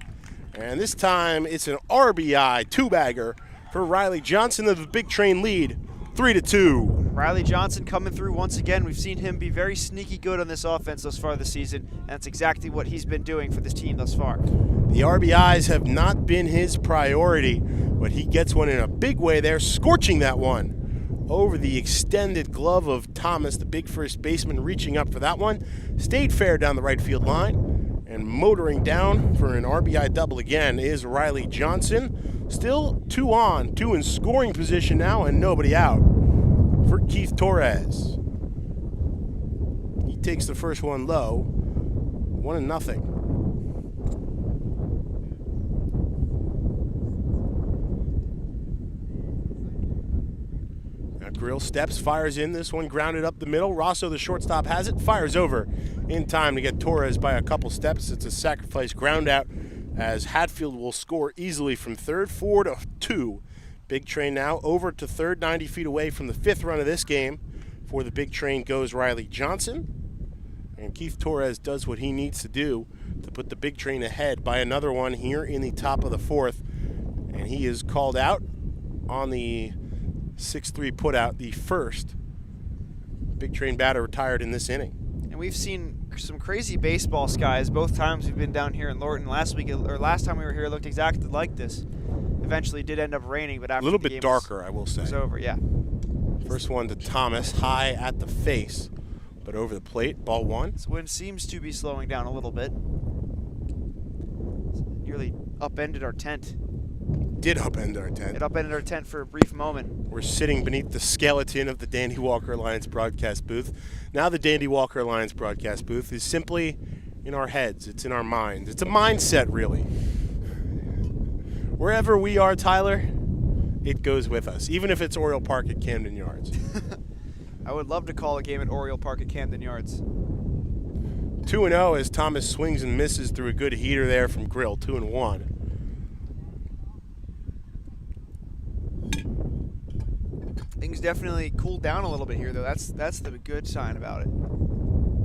And this time it's an RBI 2-bagger for Riley Johnson of the Big Train lead, 3-2. Riley Johnson coming through once again. We've seen him be very sneaky good on this offense thus far this season, and that's exactly what he's been doing for this team thus far. The RBIs have not been his priority, but he gets one in a big way there, scorching that one over the extended glove of Thomas, the big first baseman, reaching up for that one. Stayed fair down the right field line, and motoring down for an RBI double again is Riley Johnson. Still 2 on, 2 in scoring position now, and nobody out for Keith Torres. He takes the first one low, 1-0. Now Grill steps, fires in. This one grounded up the middle. Rosso, the shortstop, has it, fires over in time to get Torres by a couple steps. It's a sacrifice ground out as Hatfield will score easily from third, 4-2. Big Train now over to third, 90 feet away from the 5th run of this game. For the Big Train goes Riley Johnson. And Keith Torres does what he needs to do to put the Big Train ahead by another one here in the top of the 4th. And he is called out on the 6-3 putout, the first Big Train batter retired in this inning. And we've seen some crazy baseball skies both times we've been down here in Lorton. Last time we were here, it looked exactly like this. Eventually did end up raining, but after a little the bit game darker, I will say. was over, yeah. First one to Thomas, high at the face, but over the plate, ball 1. This wind seems to be slowing down a little bit. Nearly upended our tent. Did upend our tent. It upended our tent for a brief moment. We're sitting beneath the skeleton of the Dandy Walker Alliance broadcast booth. Now the Dandy Walker Alliance broadcast booth is simply in our heads. It's in our minds. It's a mindset, really. Wherever we are, Tyler, it goes with us, even if it's Oriole Park at Camden Yards. I would love to call a game at Oriole Park at Camden Yards. 2-0 as Thomas swings and misses through a good heater there from Grill, 2-1. Things definitely cooled down a little bit here, though. That's the good sign about it.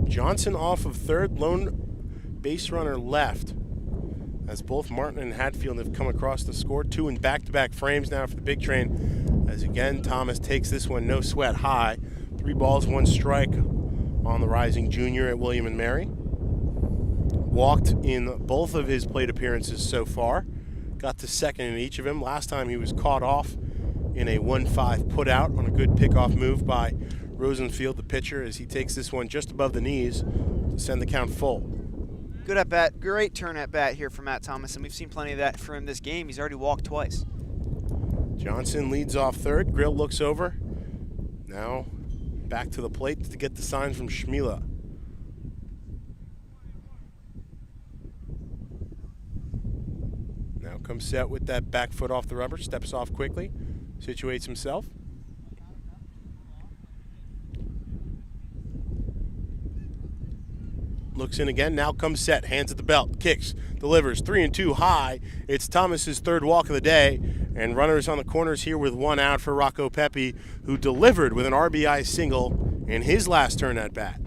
Johnson off of third, lone base runner left. As both Martin and Hatfield have come across the score. 2 in back-to-back frames now for the Big Train. As again, Thomas takes this one no sweat high. 3 balls, 1 strike on the rising junior at William and Mary. Walked in both of his plate appearances so far. Got to second in each of them. Last time he was caught off in a 1-5 putout on a good pickoff move by Rosenfield, the pitcher, as he takes this one just above the knees to send the count full. Good at bat, great turn at bat here for Matt Thomas, and we've seen plenty of that for him this game. He's already walked twice. Johnson leads off third. Grill looks over. Now back to the plate to get the sign from Shmela. Now comes set with that back foot off the rubber. Steps off quickly. Situates himself. looks in again, now comes set, hands at the belt, kicks, delivers, 3-2 high. It's Thomas's third walk of the day, and runners on the corners here with one out for Rocco Pepe, who delivered with an RBI single in his last turn at bat.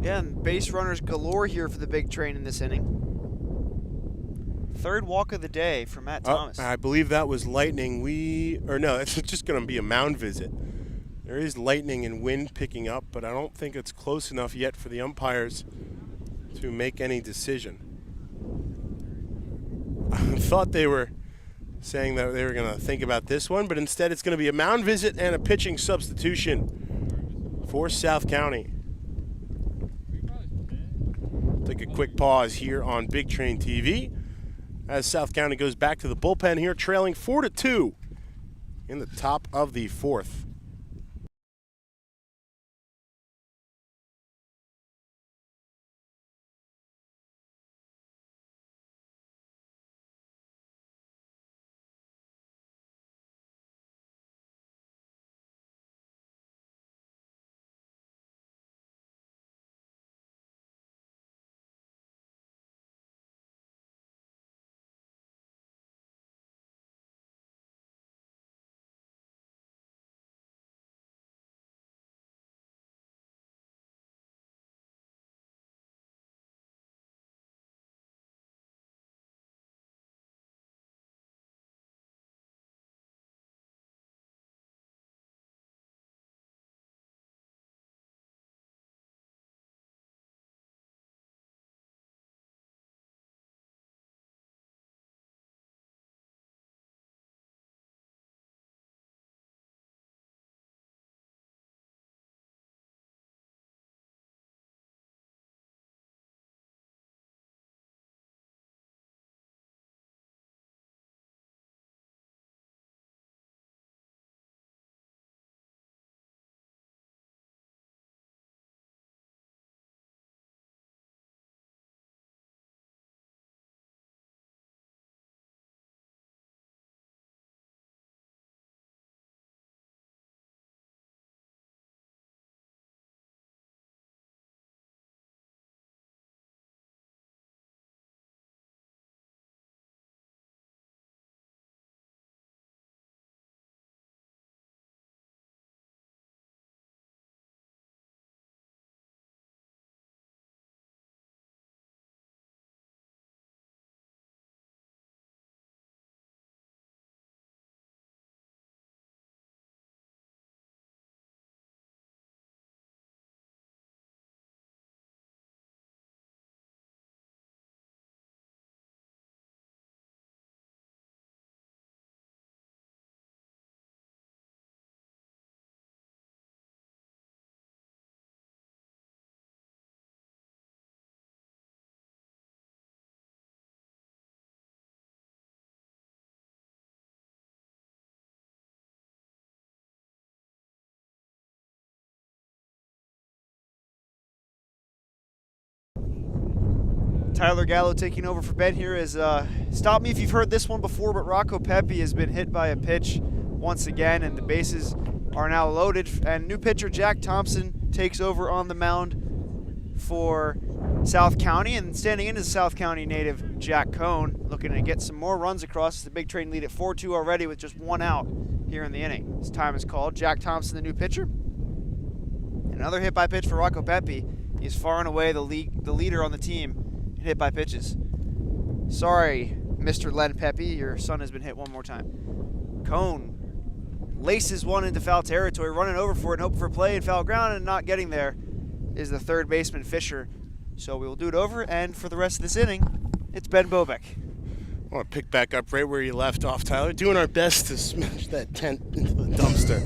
Yeah, and base runners galore here for the big train in this inning. Third walk of the day for Matt Thomas. I believe that was lightning. No, it's just going to be a mound visit. There is lightning and wind picking up, but I don't think it's close enough yet for the umpires to make any decision. I thought they were saying that they were going to think about this one, but instead it's going to be a mound visit and a pitching substitution for South County. Take a quick pause here on Big Train TV as South County goes back to the bullpen here, trailing 4-2 in the top of the fourth. Tyler Gallo taking over for Ben here is, stop me if you've heard this one before, but Rocco Pepe has been hit by a pitch once again, and the bases are now loaded. And new pitcher Jack Thompson takes over on the mound for South County, and standing in is South County native Jack Cohn, looking to get some more runs across. The big train lead at 4-2 already with just one out here in the inning. His time is called. Jack Thompson, the new pitcher. Another hit by pitch for Rocco Pepe. He's far and away the leader on the team in hit by pitches. Sorry, Mr. Len Pepe, your son has been hit one more time. Cohn laces one into foul territory, running over for it and hoping for play and foul ground, and not getting there is the third baseman Fisher. So we will do it over, and for the rest of this inning, it's Ben Bobek. I want to pick back up right where you left off, Tyler. Doing our best to smash that tent into the dumpster.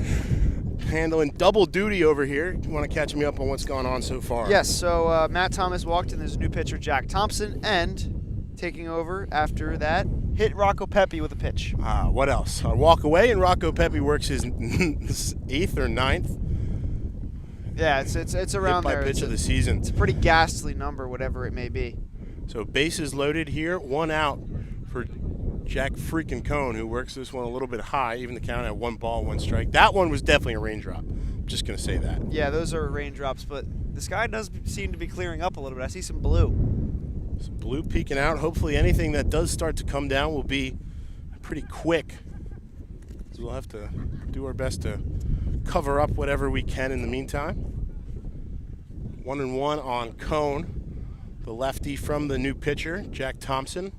Handling double duty over here. You want to catch me up on what's gone on so far? Yes, so Matt Thomas walked in. There's a new pitcher, Jack Thompson, and taking over after that, hit Rocco Pepe with a pitch. What else? I walk away, and Rocco Pepe works his 8th or 9th. Yeah, it's around hit by there. pitch of the season. It's a pretty ghastly number, whatever it may be. So bases loaded here, one out for Jack freaking Cohn, who works this one a little bit high, even the count at 1 ball, 1 strike. That one was definitely a raindrop. just going to say that. Yeah, those are raindrops, but the sky does seem to be clearing up a little bit. I see some blue. Some blue peeking out. Hopefully anything that does start to come down will be pretty quick. So we'll have to do our best to cover up whatever we can in the meantime. 1-1 on Cone, the lefty from the new pitcher, Jack Thompson.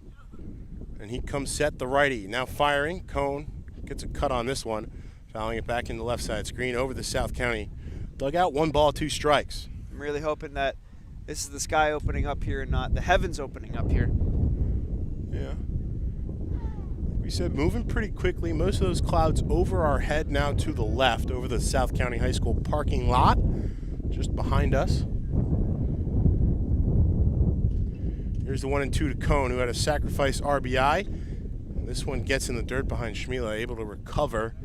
And he comes set, the righty. Now firing. Cone gets a cut on this one, fouling it back in the left side screen over the South County dugout. 1 ball, 2 strikes. I'm really hoping that this is the sky opening up here and not the heavens opening up here. Yeah. We said moving pretty quickly. Most of those clouds over our head now to the left, over the South County High School parking lot, just behind us. Here's the 1-2 to Cone, who had a sacrifice RBI. This one gets in the dirt behind Schmila, able to recover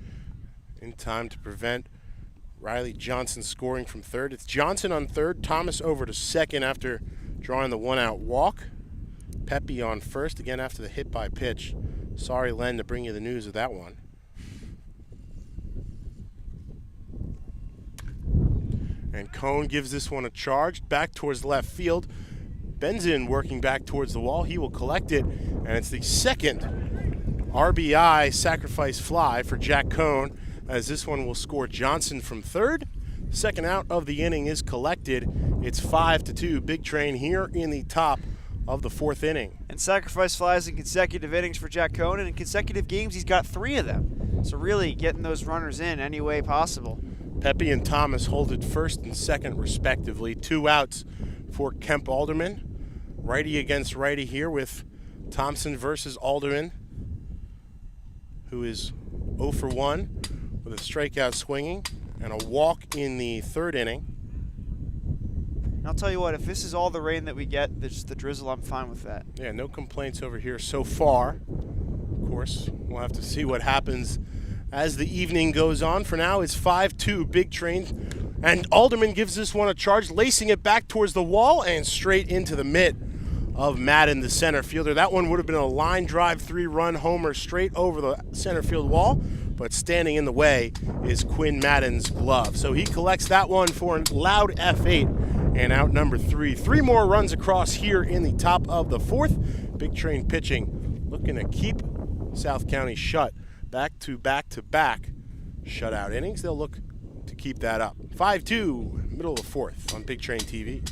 in time to prevent Riley Johnson scoring from third. It's Johnson on third, Thomas over to second after drawing the 1-out walk. Pepe on first, again after the hit by pitch. Sorry, Len, to bring you the news of that one. And Cone gives this one a charge back towards left field. Benzin working back towards the wall. He will collect it, and it's the second RBI sacrifice fly for Jack Cone, as this one will score Johnson from third. Second out of the inning is collected. It's 5-2 Big Train here in the top of the 4th inning. And sacrifice flies in consecutive innings for Jack Cone, and in consecutive games he's got 3 of them. So really getting those runners in any way possible. Pepe and Thomas hold it first and second respectively. 2 outs for Kemp Alderman. Righty against righty here with Thompson versus Alderman, who is 0 for 1 with a strikeout swinging and a walk in the 3rd inning. And I'll tell you what, if this is all the rain that we get, just the drizzle, I'm fine with that. Yeah, no complaints over here so far. Of course, we'll have to see what happens as the evening goes on. For now, it's 5-2 Big Train. And Alderman gives this one a charge, lacing it back towards the wall and straight into the mitt of Madden, the center fielder. That one would have been a line drive 3-run homer straight over the center field wall, but standing in the way is Quinn Madden's glove. So he collects that one for a loud F8 and out number 3. 3 more runs across here in the top of the 4th. Big Train pitching, looking to keep South County shut. Back to back shutout innings. They'll look to keep that up. 5-2, middle of the 4th on Big Train TV.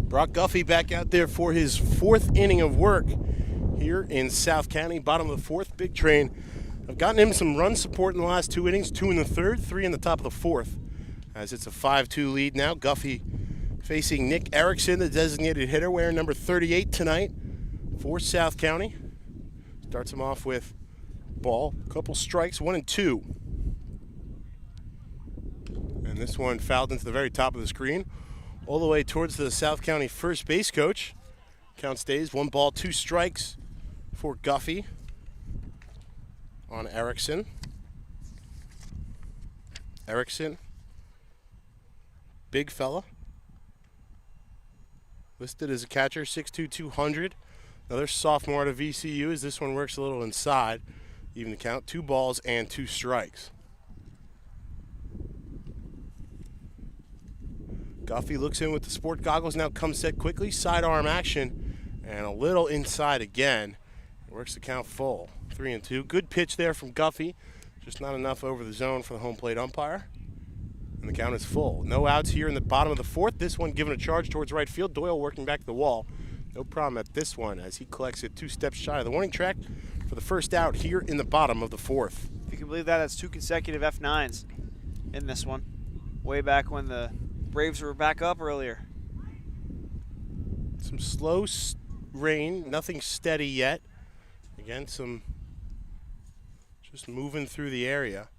Brock Guffey back out there for his 4th inning of work here in South County, bottom of the 4th. Big Train have gotten him some run support in the last 2 innings, 2 in the 3rd, 3 in the top of the 4th, as it's a 5-2 lead now. Guffey facing Nick Erickson, the designated hitter, wearing number 38 tonight for South County. Starts him off with ball. Couple strikes, 1 and 2. And this one fouled into the very top of the screen, all the way towards the South County first base coach. Count stays 1 ball, 2 strikes for Guffey on Erickson. Erickson, big fella. Listed as a catcher, 6'2", 200. Another sophomore out of VCU as this one works a little inside. Even the count, 2 balls and 2 strikes. Guffey looks in with the sport goggles, now comes set quickly, sidearm action, and a little inside again. Works the count full, 3 and 2. Good pitch there from Guffey, just not enough over the zone for the home plate umpire. And the count is full. No outs here in the bottom of the 4th. This one given a charge towards right field. Doyle working back to the wall. No problem at this one as he collects it 2 steps shy of the warning track for the first out here in the bottom of the 4th. If you can believe that, that's 2 consecutive F9s in this one. Way back when the Braves were back up earlier. Some slow rain, nothing steady yet. Again, some just moving through the area.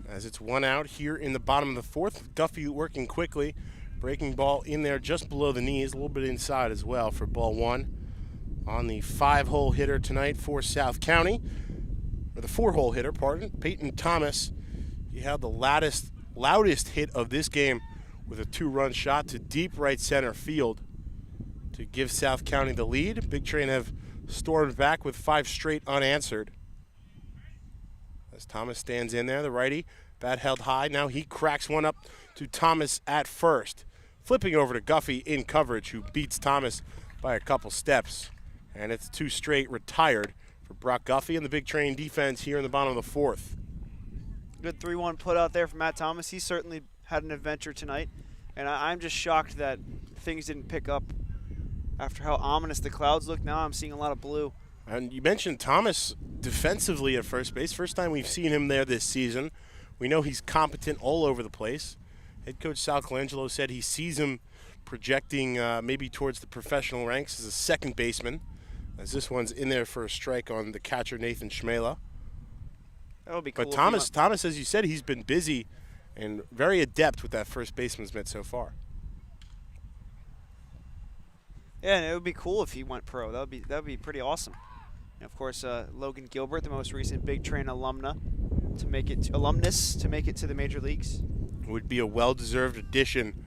As it's 1 out here in the bottom of the 4th. Guffey working quickly. Breaking ball in there just below the knees, a little bit inside as well for ball 1. On the 5-hole hitter tonight for South County, or the 4-hole hitter, pardon, Peyton Thomas. He had the loudest hit of this game with a 2-run shot to deep right center field to give South County the lead. Big Train have stormed back with 5 straight unanswered. As Thomas stands in there, the righty, bat held high. Now he cracks one up to Thomas at first. Flipping over to Guffey in coverage, who beats Thomas by a couple steps. And it's 2 straight retired for Brock Guffey and the Big Train defense here in the bottom of the 4th. Good 3-1 put out there from Matt Thomas. He certainly had an adventure tonight. And I'm just shocked that things didn't pick up after how ominous the clouds look. Now I'm seeing a lot of blue. And you mentioned Thomas defensively at first base. First time we've seen him there this season. We know he's competent all over the place. Head coach Sal Colangelo said he sees him projecting maybe towards the professional ranks as a second baseman, as this one's in there for a strike on the catcher Nathan Schmela. That would be cool. But Thomas, as you said, he's been busy and very adept with that first baseman's mitt so far. Yeah, and it would be cool if he went pro. That would be pretty awesome. And of course, Logan Gilbert, the most recent Big Train alumnus, to make it to the major leagues. It would be a well-deserved addition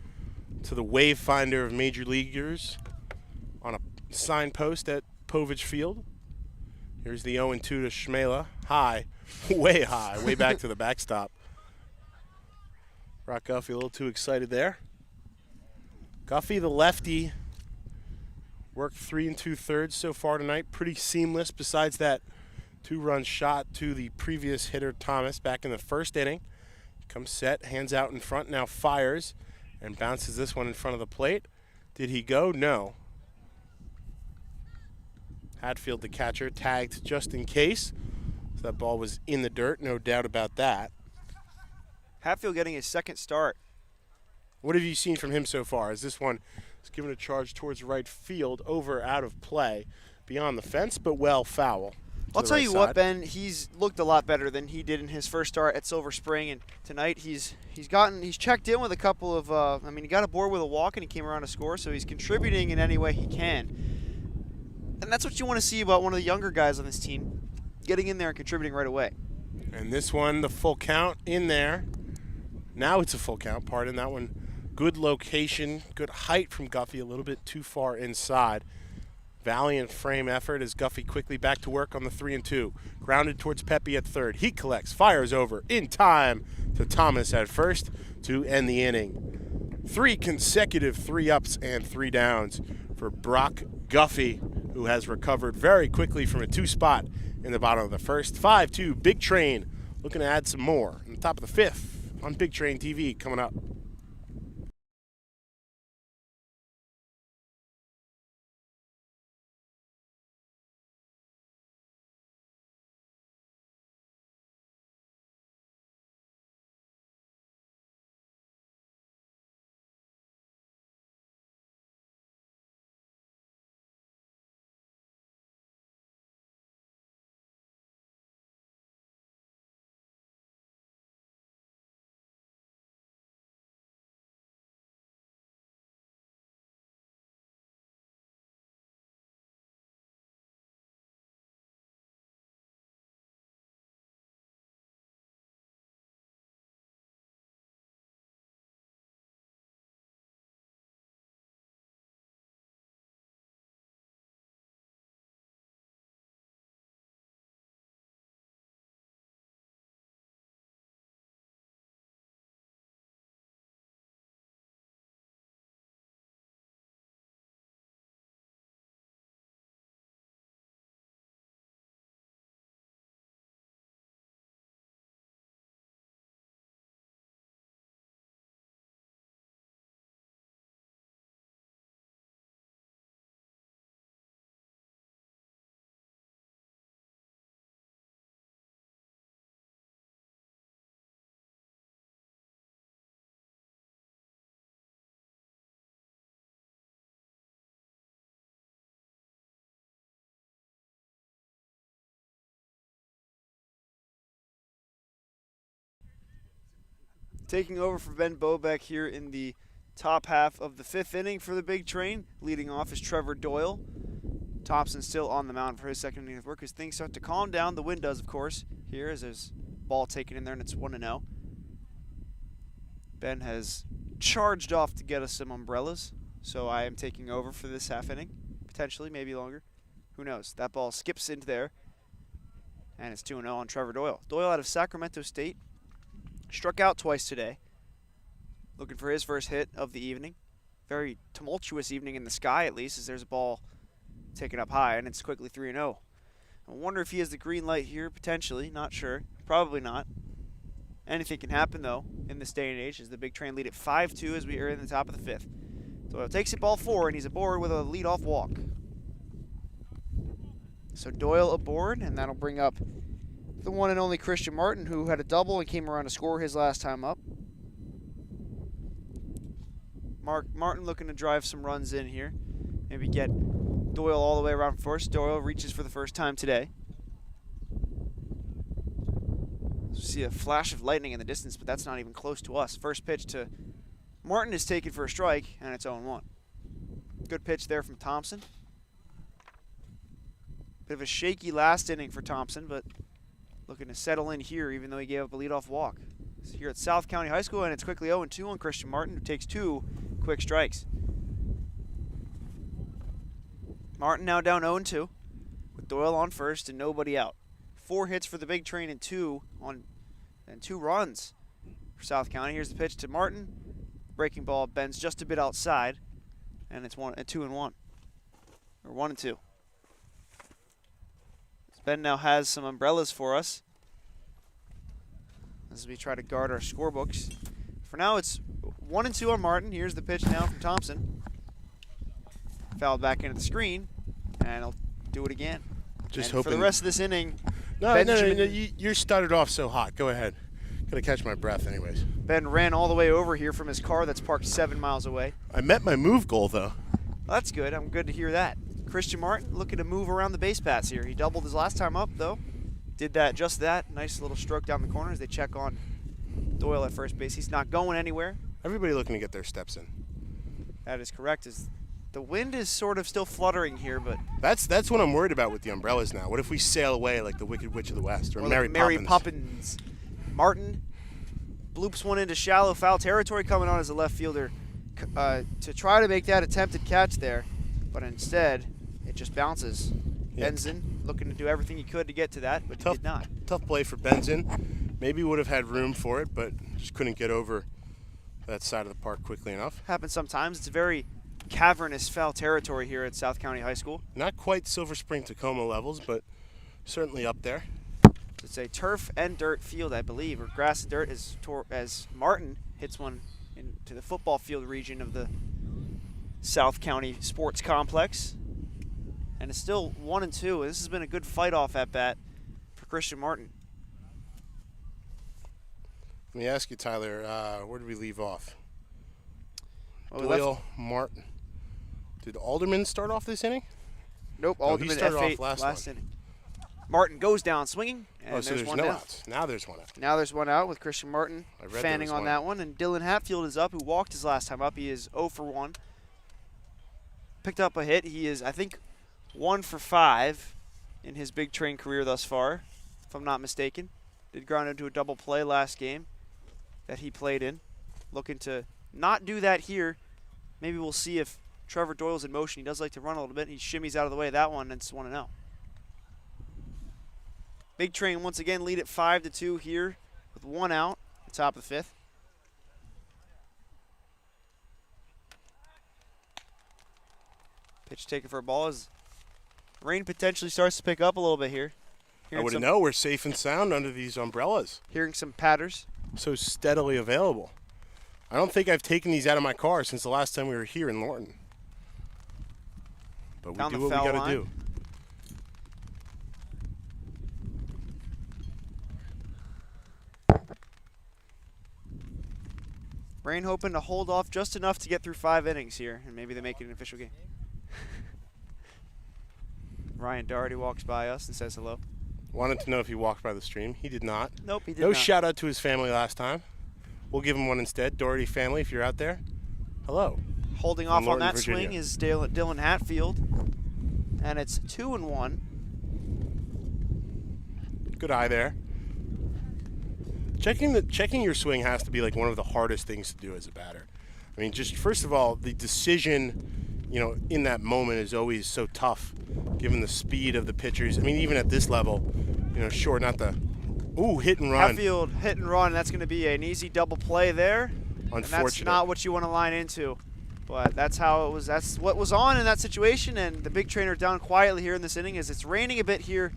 to the wayfinder of major leaguers on a signpost at Povich Field. Here's the 0-2 to Schmela. High, way back to the backstop. Brock Guffey a little too excited there. Guffey, the lefty, worked 3 2/3 so far tonight. Pretty seamless besides that 2-run shot to the previous hitter Thomas back in the first inning. Comes set, hands out in front, now fires and bounces this one in front of the plate. Did he go? No. Hatfield, the catcher, tagged just in case. So that ball was in the dirt, no doubt about that. Hatfield getting his second start. What have you seen from him so far? As this one is given a charge towards right field, over out of play, beyond the fence, but well foul. I'll tell you what, Ben, he's looked a lot better than he did in his first start at Silver Spring, and tonight he's checked in with a couple of he got aboard with a walk and he came around to score, so he's contributing in any way he can. And that's what you want to see about one of the younger guys on this team, getting in there and contributing right away. And this one, the full count in there. Now it's a full count, pardon. That one, good location, good height from Guffey, a little bit too far inside. Valiant frame effort as Guffey quickly back to work on the 3-2. Grounded towards Pepe at third. He collects, fires over in time to Thomas at first to end the inning. 3 consecutive 3-ups and 3 downs for Brock Guffey, who has recovered very quickly from a 2 spot in the bottom of the first. 5-2, Big Train looking to add some more. On the top of the 5th on Big Train TV coming up. Taking over for Ben Bobeck here in the top half of the 5th inning for the big train. Leading off is Trevor Doyle. Thompson still on the mound for his second inning of work as things start to calm down. The wind does, of course, here as there's ball taken in there and it's 1-0. Ben has charged off to get us some umbrellas, so I am taking over for this half inning. Potentially, maybe longer. Who knows? That ball skips into there, and it's 2-0 on Trevor Doyle. Doyle out of Sacramento State. Struck out twice today. Looking for his first hit of the evening. Very tumultuous evening in the sky, at least, as there's a ball taken up high, and it's quickly 3-0. I wonder if he has the green light here, potentially. Not sure. Probably not. Anything can happen, though, in this day and age, as the big train lead at 5-2 as we are in the top of the 5th. Doyle takes it ball 4, and he's aboard with a leadoff walk. So Doyle aboard, and that'll bring up the one and only Christian Martin, who had a double and came around to score his last time up. Martin looking to drive some runs in here. Maybe get Doyle all the way around first. Doyle reaches for the first time today. See a flash of lightning in the distance, but that's not even close to us. First pitch to Martin is taken for a strike, and it's 0-1. Good pitch there from Thompson. Bit of a shaky last inning for Thompson, but looking to settle in here, even though he gave up a leadoff walk. It's here at South County High School, and it's quickly 0-2 on Christian Martin, who takes 2 quick strikes. Martin now down 0-2, with Doyle on first and nobody out. 4 hits for the big train and 2 runs for South County. Here's the pitch to Martin. Breaking ball bends just a bit outside, and it's 2-1, or 1-2. Ben now has some umbrellas for us as we try to guard our scorebooks. For now, it's 1-2 on Martin. Here's the pitch now from Thompson. Fouled back into the screen, and he'll do it again. Just and hoping. For the rest of this inning, No, you started off so hot. Go ahead. Gotta catch my breath, anyways. Ben ran all the way over here from his car that's parked 7 miles away. I met my move goal, though. Well, that's good. I'm good to hear that. Christian Martin looking to move around the base paths here. He doubled his last time up, though. Did just that. Nice little stroke down the corner as they check on Doyle at first base. He's not going anywhere. Everybody looking to get their steps in. That is correct. The wind is sort of still fluttering here, but That's what I'm worried about with the umbrellas now. What if we sail away like the Wicked Witch of the West or like Mary Poppins? Martin bloops one into shallow foul territory, coming on as a left fielder to try to make that attempted catch there, but instead it just bounces. Yeah. Benzin looking to do everything he could to get to that, but he did not. Tough play for Benzin. Maybe would have had room for it, but just couldn't get over that side of the park quickly enough. Happens sometimes. It's a very cavernous foul territory here at South County High School. Not quite Silver Spring Tacoma levels, but certainly up there. It's a turf and dirt field, I believe, or grass and dirt, as Martin hits one into the football field region of the South County Sports Complex. And it's still 1-2. This has been a good fight-off at bat for Christian Martin. Let me ask you, Tyler, where did we leave off? Well, Doyle, Martin. Did Alderman start off this inning? Nope, No, he Alderman started F8 off last one. inning. Martin goes down swinging, and So there's there's one no down. outs. Now there's one out. Now there's one out with Christian Martin I read there fanning was on one. that one, and Dylan Hatfield is up, who walked his last time up. He is 0 for 1. Picked up a hit. He is, I think, 1 for 5 in his big train career thus far, if I'm not mistaken. Did ground into a double play last game that he played in. Looking to not do that here. Maybe we'll see if Trevor Doyle's in motion. He does like to run a little bit. He shimmies out of the way of that one, and it's 1-0. Big Train once again lead at 5-2 here with 1 out at the top of the 5th. Pitch taken for a ball as rain potentially starts to pick up a little bit here. I wouldn't know. We're safe and sound under these umbrellas. Hearing some patters. So steadily available. I don't think I've taken these out of my car since the last time we were here in Lorton. But we Found do the what we foul got to line. do. Rain hoping to hold off just enough to get through 5 innings here, and maybe they make it an official game. Ryan Doherty walks by us and says hello. Wanted to know if he walked by the stream. He did not. Nope, he did No not. shout out to his family last time. we'll give him one instead. Doherty family, if you're out there, hello. Holding off on Northern that Virginia. swing is Dylan Hatfield, and it's 2-1. Good eye there. Checking your swing has to be like one of the hardest things to do as a batter. I mean, just first of all, the decision, in that moment is always so tough, given the speed of the pitchers. I mean, even at this level, sure, not the hit and run. Hatfield hit and run. That's going to be an easy double play there. And that's not what you want to line into. But that's how it was. That's what was on in that situation. And the big trainer down quietly here in this inning as it's raining a bit here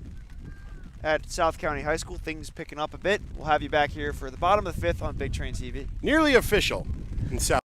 at South County High School. Things picking up a bit. We'll have you back here for the bottom of the 5th on Big Train TV. Nearly official in South.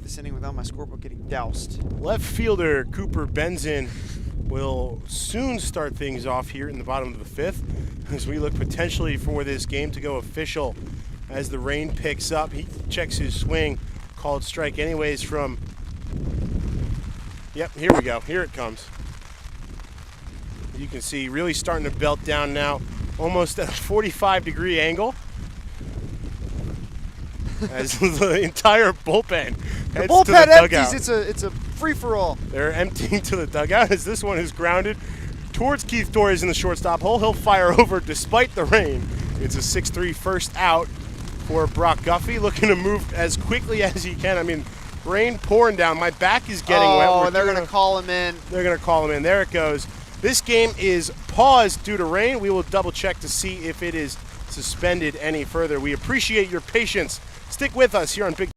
This inning without my scorebook getting doused. Left fielder Cooper Benzin will soon start things off here in the bottom of the 5th as we look potentially for this game to go official as the rain picks up. He checks his swing, called strike anyways from, yep, here we go, here it comes. You can see really starting to belt down now, almost at a 45-degree angle. As the entire bullpen heads to the dugout. Empties. It's a free-for-all. They're emptying to the dugout as this one is grounded towards Keith Torres in the shortstop hole. He'll fire over despite the rain. It's a 6-3 first out for Brock Guffey, looking to move as quickly as he can. I mean, rain pouring down. My back is getting wet. Oh, and they're going to call him in. They're going to call him in. There it goes. This game is paused due to rain. We will double check to see if it is suspended any further. We appreciate your patience. Stick with us here on Big